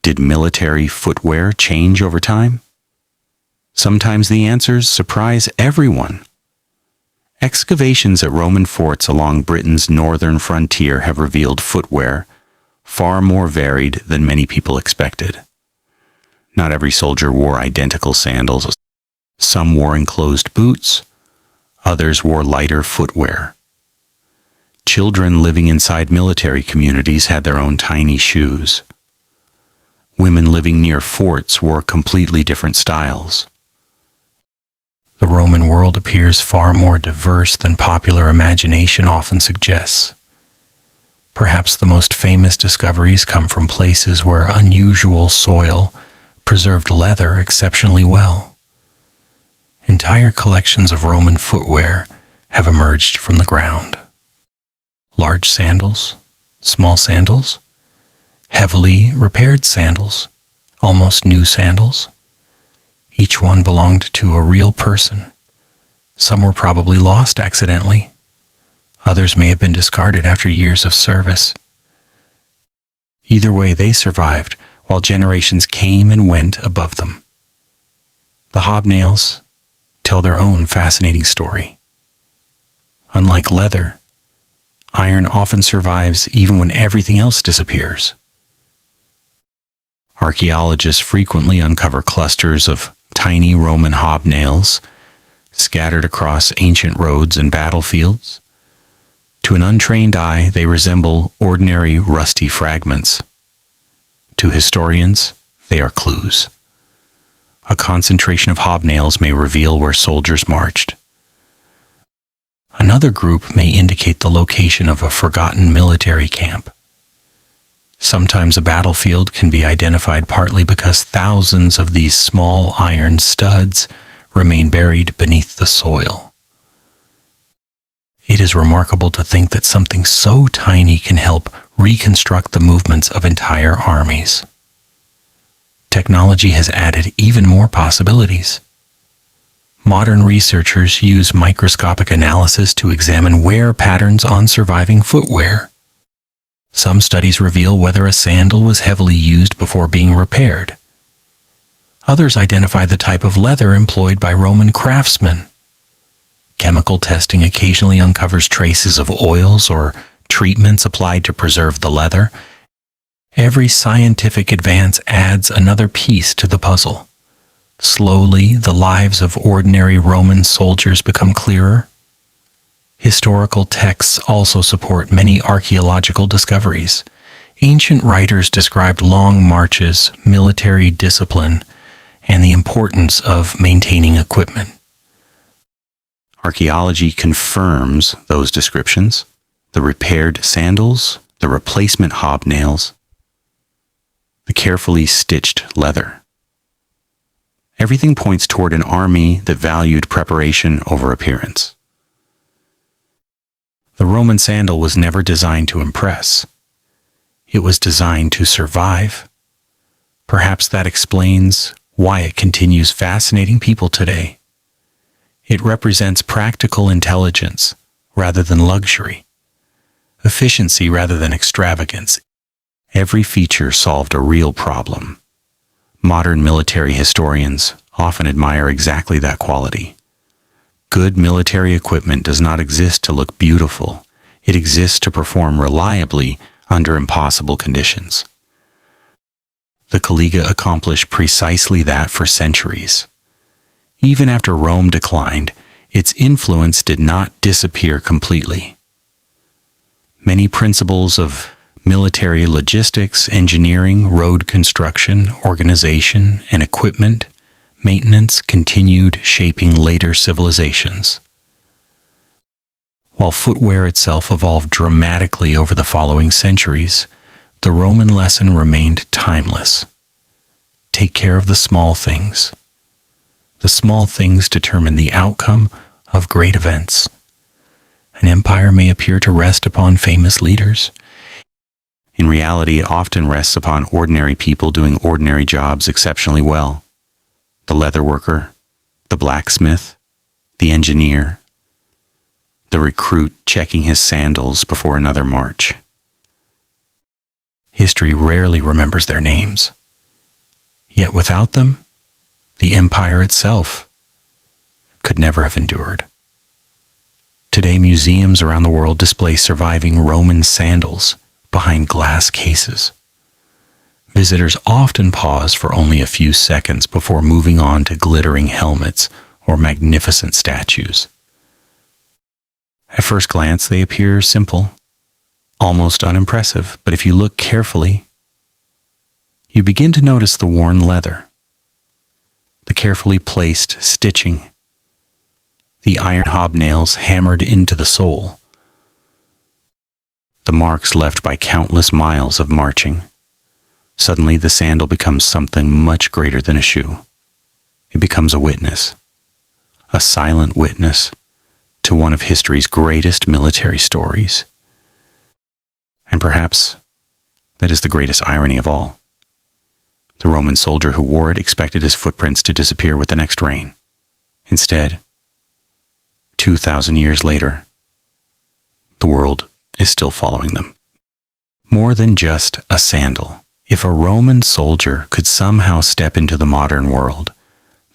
Did military footwear change over time? Sometimes the answers surprise everyone. Excavations at Roman forts along Britain's northern frontier have revealed footwear far more varied than many people expected. Not every soldier wore identical sandals. Some wore enclosed boots, others wore lighter footwear. Children living inside military communities had their own tiny shoes. Women living near forts wore completely different styles. The Roman world appears far more diverse than popular imagination often suggests. Perhaps the most famous discoveries come from places where unusual soil preserved leather exceptionally well. Entire collections of Roman footwear have emerged from the ground. Large sandals, small sandals, heavily repaired sandals, almost new sandals. Each one belonged to a real person. Some were probably lost accidentally. Others may have been discarded after years of service. Either way, they survived while generations came and went above them. The hobnails tell their own fascinating story. Unlike leather, iron often survives even when everything else disappears. Archaeologists frequently uncover clusters of tiny Roman hobnails scattered across ancient roads and battlefields. To an untrained eye, they resemble ordinary rusty fragments. To historians, they are clues. A concentration of hobnails may reveal where soldiers marched. Another group may indicate the location of a forgotten military camp. Sometimes a battlefield can be identified partly because thousands of these small iron studs remain buried beneath the soil. It is remarkable to think that something so tiny can help reconstruct the movements of entire armies. Technology has added even more possibilities. Modern researchers use microscopic analysis to examine wear patterns on surviving footwear. Some studies reveal whether a sandal was heavily used before being repaired. Others identify the type of leather employed by Roman craftsmen. Chemical testing occasionally uncovers traces of oils or treatments applied to preserve the leather. Every scientific advance adds another piece to the puzzle. Slowly, the lives of ordinary Roman soldiers become clearer. Historical texts also support many archaeological discoveries. Ancient writers described long marches, military discipline, and the importance of maintaining equipment. Archaeology confirms those descriptions: the repaired sandals, the replacement hobnails, the carefully stitched leather. Everything points toward an army that valued preparation over appearance. The Roman sandal was never designed to impress. It was designed to survive. Perhaps that explains why it continues fascinating people today. It represents practical intelligence rather than luxury, efficiency rather than extravagance. Every feature solved a real problem. Modern military historians often admire exactly that quality. Good military equipment does not exist to look beautiful. It exists to perform reliably under impossible conditions. The collega accomplished precisely that for centuries. Even after Rome declined, its influence did not disappear completely. Many principles of military logistics, engineering, road construction, organization, and equipment maintenance continued shaping later civilizations. While footwear itself evolved dramatically over the following centuries, the Roman lesson remained timeless. Take care of the small things. The small things determine the outcome of great events. An empire may appear to rest upon famous leaders. In reality, it often rests upon ordinary people doing ordinary jobs exceptionally well. The leather worker, the blacksmith, the engineer, the recruit checking his sandals before another march. History rarely remembers their names. Yet without them, the empire itself could never have endured. Today, museums around the world display surviving Roman sandals behind glass cases. Visitors often pause for only a few seconds before moving on to glittering helmets or magnificent statues. At first glance, they appear simple, almost unimpressive, but if you look carefully, You begin to notice the worn leather, the carefully placed stitching, the iron hobnails hammered into the sole, the marks left by countless miles of marching. Suddenly, the sandal becomes something much greater than a shoe. It becomes a witness, a silent witness to one of history's greatest military stories. And perhaps that is the greatest irony of all. The Roman soldier who wore it expected his footprints to disappear with the next rain. Instead, 2,000 years later, the world is still following them. More than just a sandal. If a Roman soldier could somehow step into the modern world,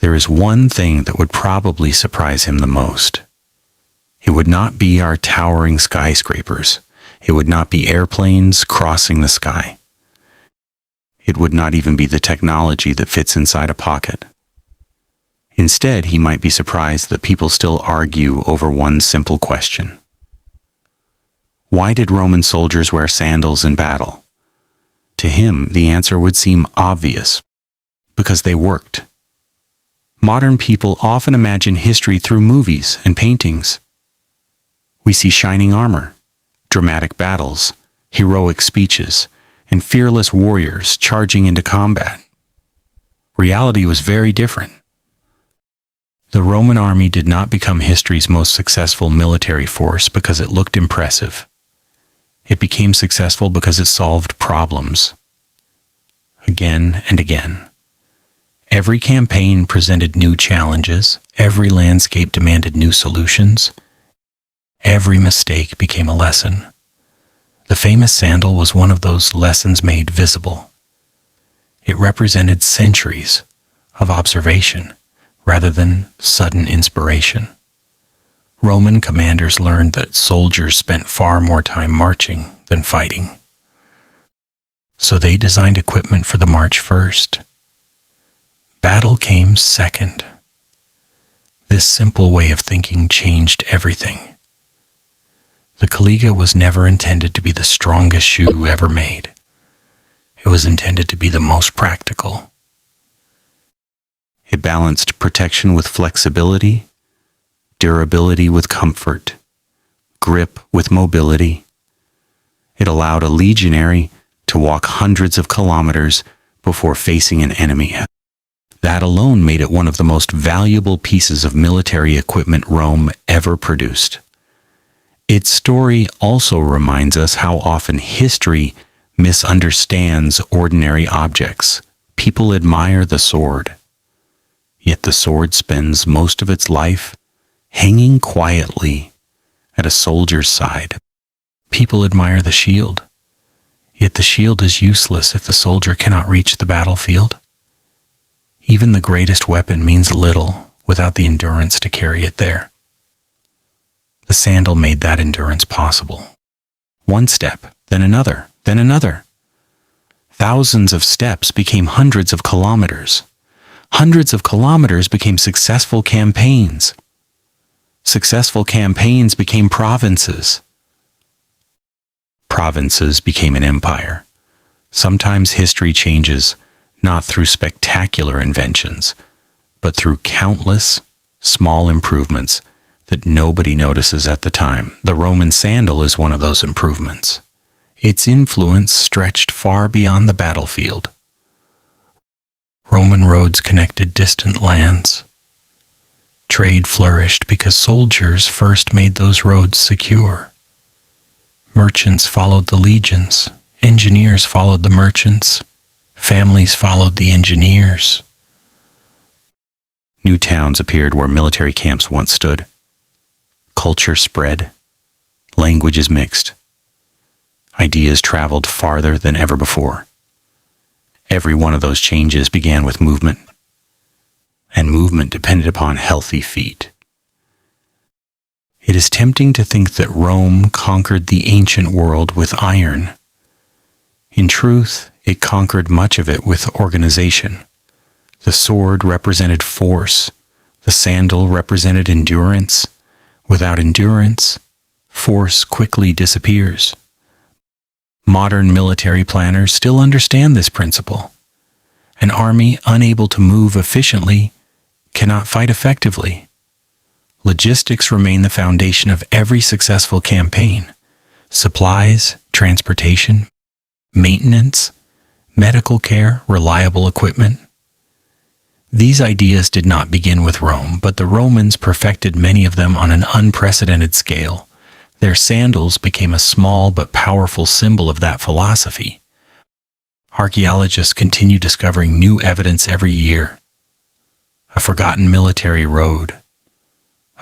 there is one thing that would probably surprise him the most. It would not be our towering skyscrapers. It would not be airplanes crossing the sky. It would not even be the technology that fits inside a pocket. Instead, he might be surprised that people still argue over one simple question. Why did Roman soldiers wear sandals in battle? To him, the answer would seem obvious. Because they worked. Modern people often imagine history through movies and paintings. We see shining armor, dramatic battles, heroic speeches, and fearless warriors charging into combat. Reality was very different. The Roman army did not become history's most successful military force because it looked impressive. It became successful because it solved problems. Again and again. Every campaign presented new challenges. Every landscape demanded new solutions. Every mistake became a lesson. The famous sandal was one of those lessons made visible. It represented centuries of observation rather than sudden inspiration. Roman commanders learned that soldiers spent far more time marching than fighting. So they designed equipment for the march first. Battle came second. This simple way of thinking changed everything. The caliga was never intended to be the strongest shoe ever made. It was intended to be the most practical. It balanced protection with flexibility, durability with comfort, grip with mobility. It allowed a legionary to walk hundreds of kilometers before facing an enemy. That alone made it one of the most valuable pieces of military equipment Rome ever produced. Its story also reminds us how often history misunderstands ordinary objects. People admire the sword, yet the sword spends most of its life hanging quietly at a soldier's side. People admire the shield, yet the shield is useless if the soldier cannot reach the battlefield. Even the greatest weapon means little without the endurance to carry it there. The sandal made that endurance possible. One step, then another, then another. Thousands of steps became hundreds of kilometers. Hundreds of kilometers became successful campaigns. Successful campaigns became provinces. Provinces became an empire. Sometimes history changes not through spectacular inventions, but through countless small improvements that nobody notices at the time. The Roman sandal is one of those improvements. Its influence stretched far beyond the battlefield. Roman roads connected distant lands. Trade flourished because soldiers first made those roads secure. Merchants followed the legions. Engineers followed the merchants. Families followed the engineers. New towns appeared where military camps once stood. Culture spread. Languages mixed. Ideas traveled farther than ever before. Every one of those changes began with movement, and movement depended upon healthy feet. It is tempting to think that Rome conquered the ancient world with iron. In truth, it conquered much of it with organization. The sword represented force. The sandal represented endurance. Without endurance, force quickly disappears. Modern military planners still understand this principle. An army unable to move efficiently cannot fight effectively. Logistics remain the foundation of every successful campaign. Supplies, transportation, maintenance, medical care, reliable equipment. These ideas did not begin with Rome, but the Romans perfected many of them on an unprecedented scale. Their sandals became a small but powerful symbol of that philosophy. Archaeologists continue discovering new evidence every year. A forgotten military road,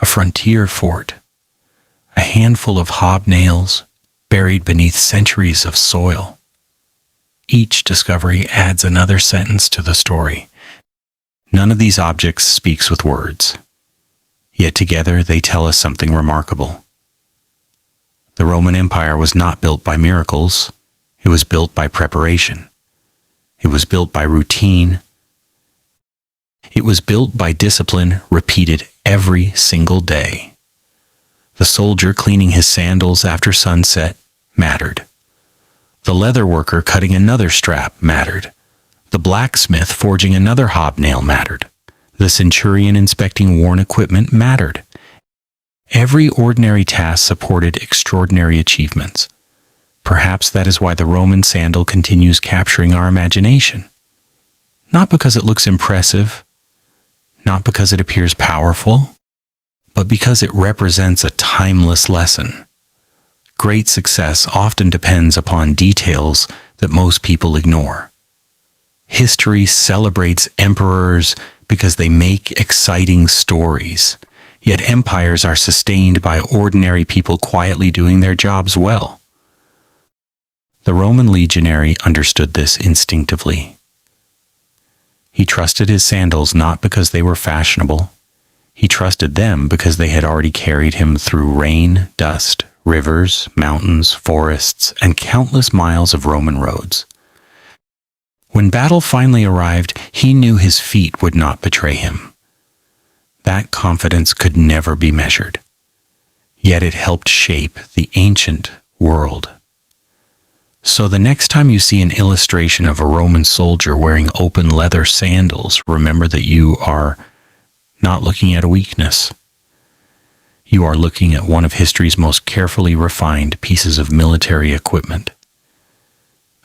a frontier fort, a handful of hobnails buried beneath centuries of soil. Each discovery adds another sentence to the story. None of these objects speaks with words, yet together they tell us something remarkable. The Roman Empire was not built by miracles, it was built by preparation. It was built by routine. It was built by discipline repeated every single day. The soldier cleaning his sandals after sunset mattered. The leather worker cutting another strap mattered. The blacksmith forging another hobnail mattered. The centurion inspecting worn equipment mattered. Every ordinary task supported extraordinary achievements. Perhaps that is why the Roman sandal continues capturing our imagination. Not because it looks impressive, not because it appears powerful, but because it represents a timeless lesson. Great success often depends upon details that most people ignore. History celebrates emperors because they make exciting stories, yet empires are sustained by ordinary people quietly doing their jobs well. The Roman legionary understood this instinctively. He trusted his sandals not because they were fashionable. He trusted them because they had already carried him through rain, dust, rivers, mountains, forests, and countless miles of Roman roads. When battle finally arrived, he knew his feet would not betray him. That confidence could never be measured. Yet it helped shape the ancient world. So the next time you see an illustration of a Roman soldier wearing open leather sandals, remember that you are not looking at a weakness. You are looking at one of history's most carefully refined pieces of military equipment.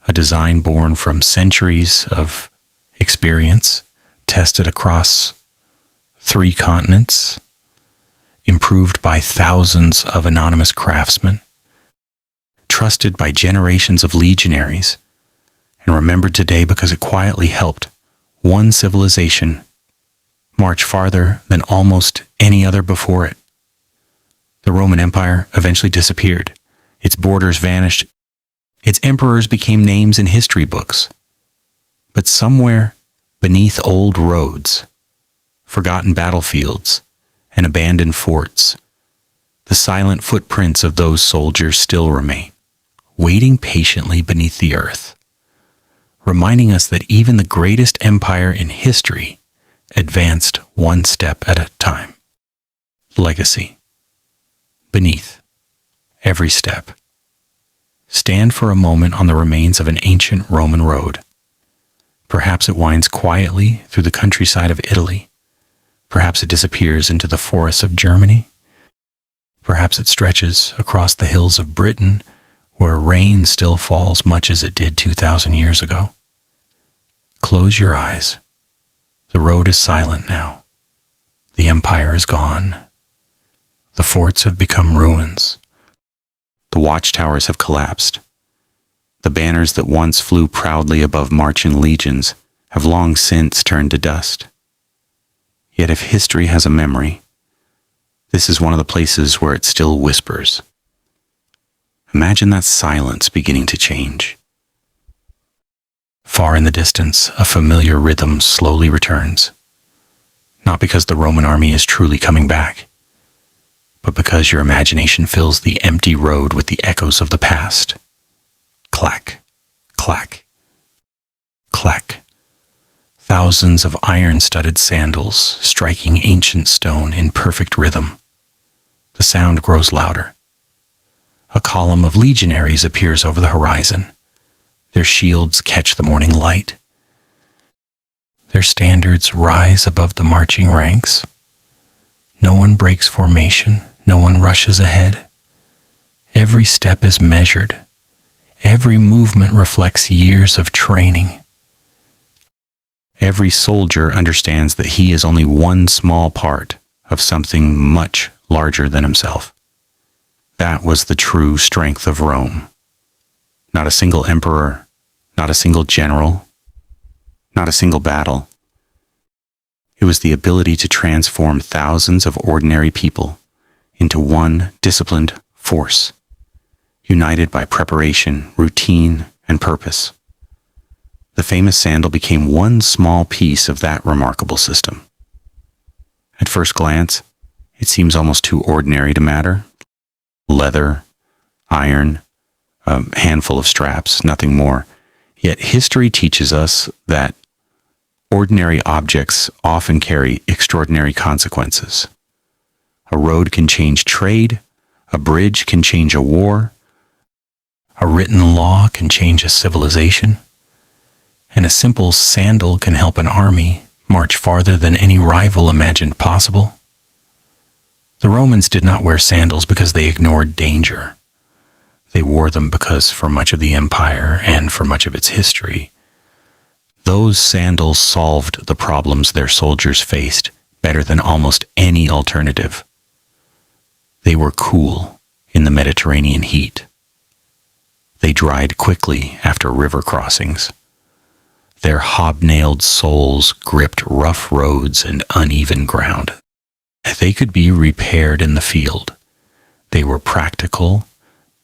A design born from centuries of experience, tested across 3 continents, improved by thousands of anonymous craftsmen, trusted by generations of legionaries, and remembered today because it quietly helped one civilization march farther than almost any other before it. The Roman Empire eventually disappeared. Its borders vanished. Its emperors became names in history books. But somewhere beneath old roads, forgotten battlefields, and abandoned forts, the silent footprints of those soldiers still remain, waiting patiently beneath the earth, reminding us that even the greatest empire in history advanced one step at a time. Legacy. Beneath every step. Stand for a moment on the remains of an ancient Roman road. Perhaps it winds quietly through the countryside of Italy. Perhaps it disappears into the forests of Germany. Perhaps it stretches across the hills of Britain, where rain still falls much as it did 2,000 years ago. Close your eyes. The road is silent now. The empire is gone. The forts have become ruins. The watchtowers have collapsed. The banners that once flew proudly above marching legions have long since turned to dust. Yet if history has a memory, this is one of the places where it still whispers. Imagine that silence beginning to change. Far in the distance, a familiar rhythm slowly returns. Not because the Roman army is truly coming back, but because your imagination fills the empty road with the echoes of the past. Clack, clack, clack. Thousands of iron-studded sandals striking ancient stone in perfect rhythm. The sound grows louder. A column of legionaries appears over the horizon. Their shields catch the morning light. Their standards rise above the marching ranks. No one breaks formation, no one rushes ahead. Every step is measured. Every movement reflects years of training. Every soldier understands that he is only one small part of something much larger than himself. That was the true strength of Rome. Not a single emperor, not a single general, not a single battle. It was the ability to transform thousands of ordinary people into one disciplined force, united by preparation, routine, and purpose. The famous sandal became one small piece of that remarkable system. At first glance, it seems almost too ordinary to matter. Leather, iron, a handful of straps, nothing more. Yet history teaches us that ordinary objects often carry extraordinary consequences. A road can change trade, a bridge can change a war, a written law can change a civilization, and a simple sandal can help an army march farther than any rival imagined possible. The Romans did not wear sandals because they ignored danger. They wore them because for much of the empire and for much of its history, those sandals solved the problems their soldiers faced better than almost any alternative. They were cool in the Mediterranean heat. They dried quickly after river crossings. Their hobnailed soles gripped rough roads and uneven ground. They could be repaired in the field. They were practical,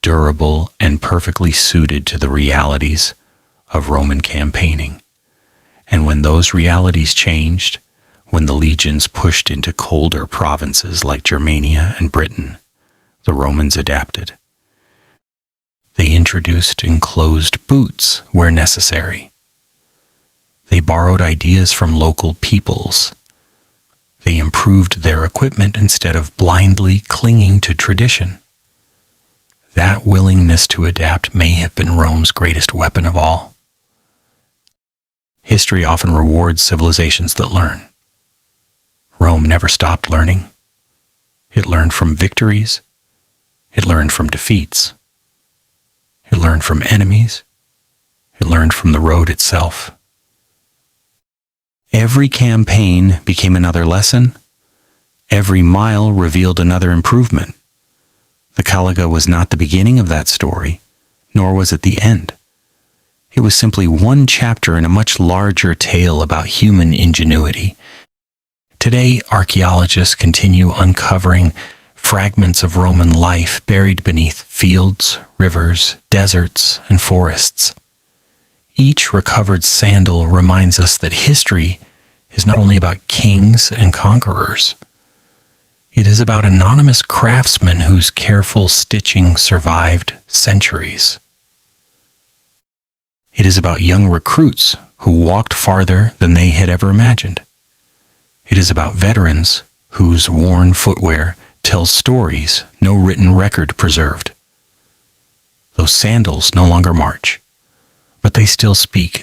durable, and perfectly suited to the realities of Roman campaigning. And when those realities changed, when the legions pushed into colder provinces like Germania and Britain, the Romans adapted. They introduced enclosed boots where necessary. They borrowed ideas from local peoples. They improved their equipment instead of blindly clinging to tradition. That willingness to adapt may have been Rome's greatest weapon of all. History often rewards civilizations that learn. Rome never stopped learning. It learned from victories. It learned from defeats. It learned from enemies. It learned from the road itself. Every campaign became another lesson. Every mile revealed another improvement. The Caliga was not the beginning of that story, nor was it the end. It was simply one chapter in a much larger tale about human ingenuity. Today, archaeologists continue uncovering fragments of Roman life buried beneath fields, rivers, deserts, and forests. Each recovered sandal reminds us that history is not only about kings and conquerors. It is about anonymous craftsmen whose careful stitching survived centuries. It is about young recruits who walked farther than they had ever imagined. It is about veterans whose worn footwear tells stories no written record preserved. Those sandals no longer march, but they still speak.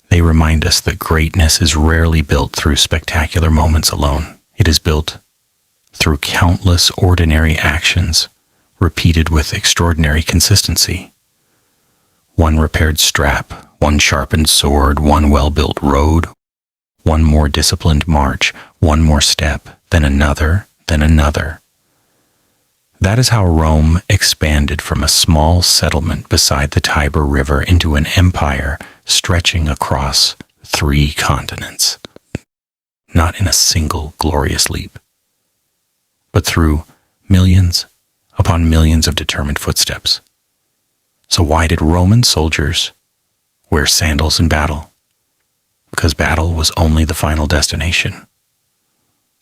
They remind us that greatness is rarely built through spectacular moments alone. It is built through countless ordinary actions, repeated with extraordinary consistency. One repaired strap, one sharpened sword, one well-built road, one more disciplined march, one more step, then another, then another. That is how Rome expanded from a small settlement beside the Tiber River into an empire stretching across 3 continents. Not in a single glorious leap, but through millions upon millions of determined footsteps. So why did Roman soldiers wear sandals in battle? Because battle was only the final destination.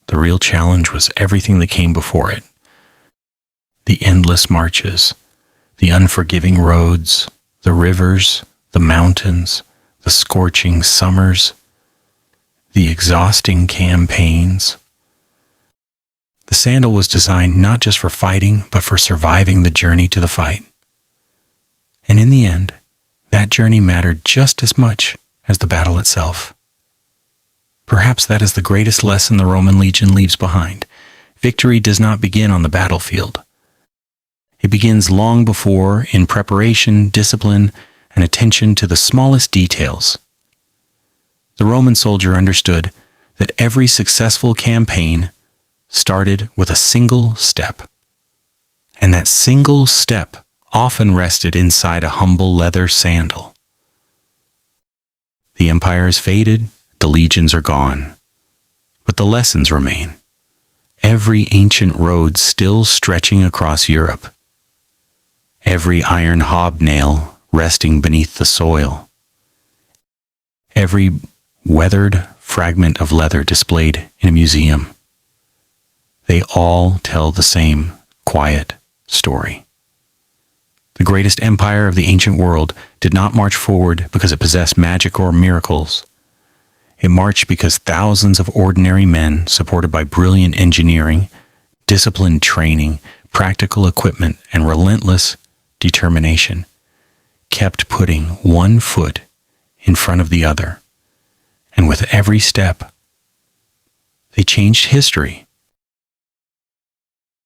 The real challenge was everything that came before it. The endless marches, the unforgiving roads, the rivers, the mountains, the scorching summers, the exhausting campaigns. The sandal was designed not just for fighting, but for surviving the journey to the fight. And in the end, that journey mattered just as much as the battle itself. Perhaps that is the greatest lesson the Roman legion leaves behind. Victory does not begin on the battlefield. It begins long before in preparation, discipline, and attention to the smallest details. The Roman soldier understood that every successful campaign started with a single step, and that single step often rested inside a humble leather sandal. The empire is faded, the legions are gone, but the lessons remain. Every ancient road still stretching across Europe, every iron hobnail resting beneath the soil, every weathered fragment of leather displayed in a museum. They all tell the same quiet story. The greatest empire of the ancient world did not march forward because it possessed magic or miracles. It marched because thousands of ordinary men, supported by brilliant engineering, disciplined training, practical equipment, and relentless determination, kept putting one foot in front of the other. And with every step, they changed history.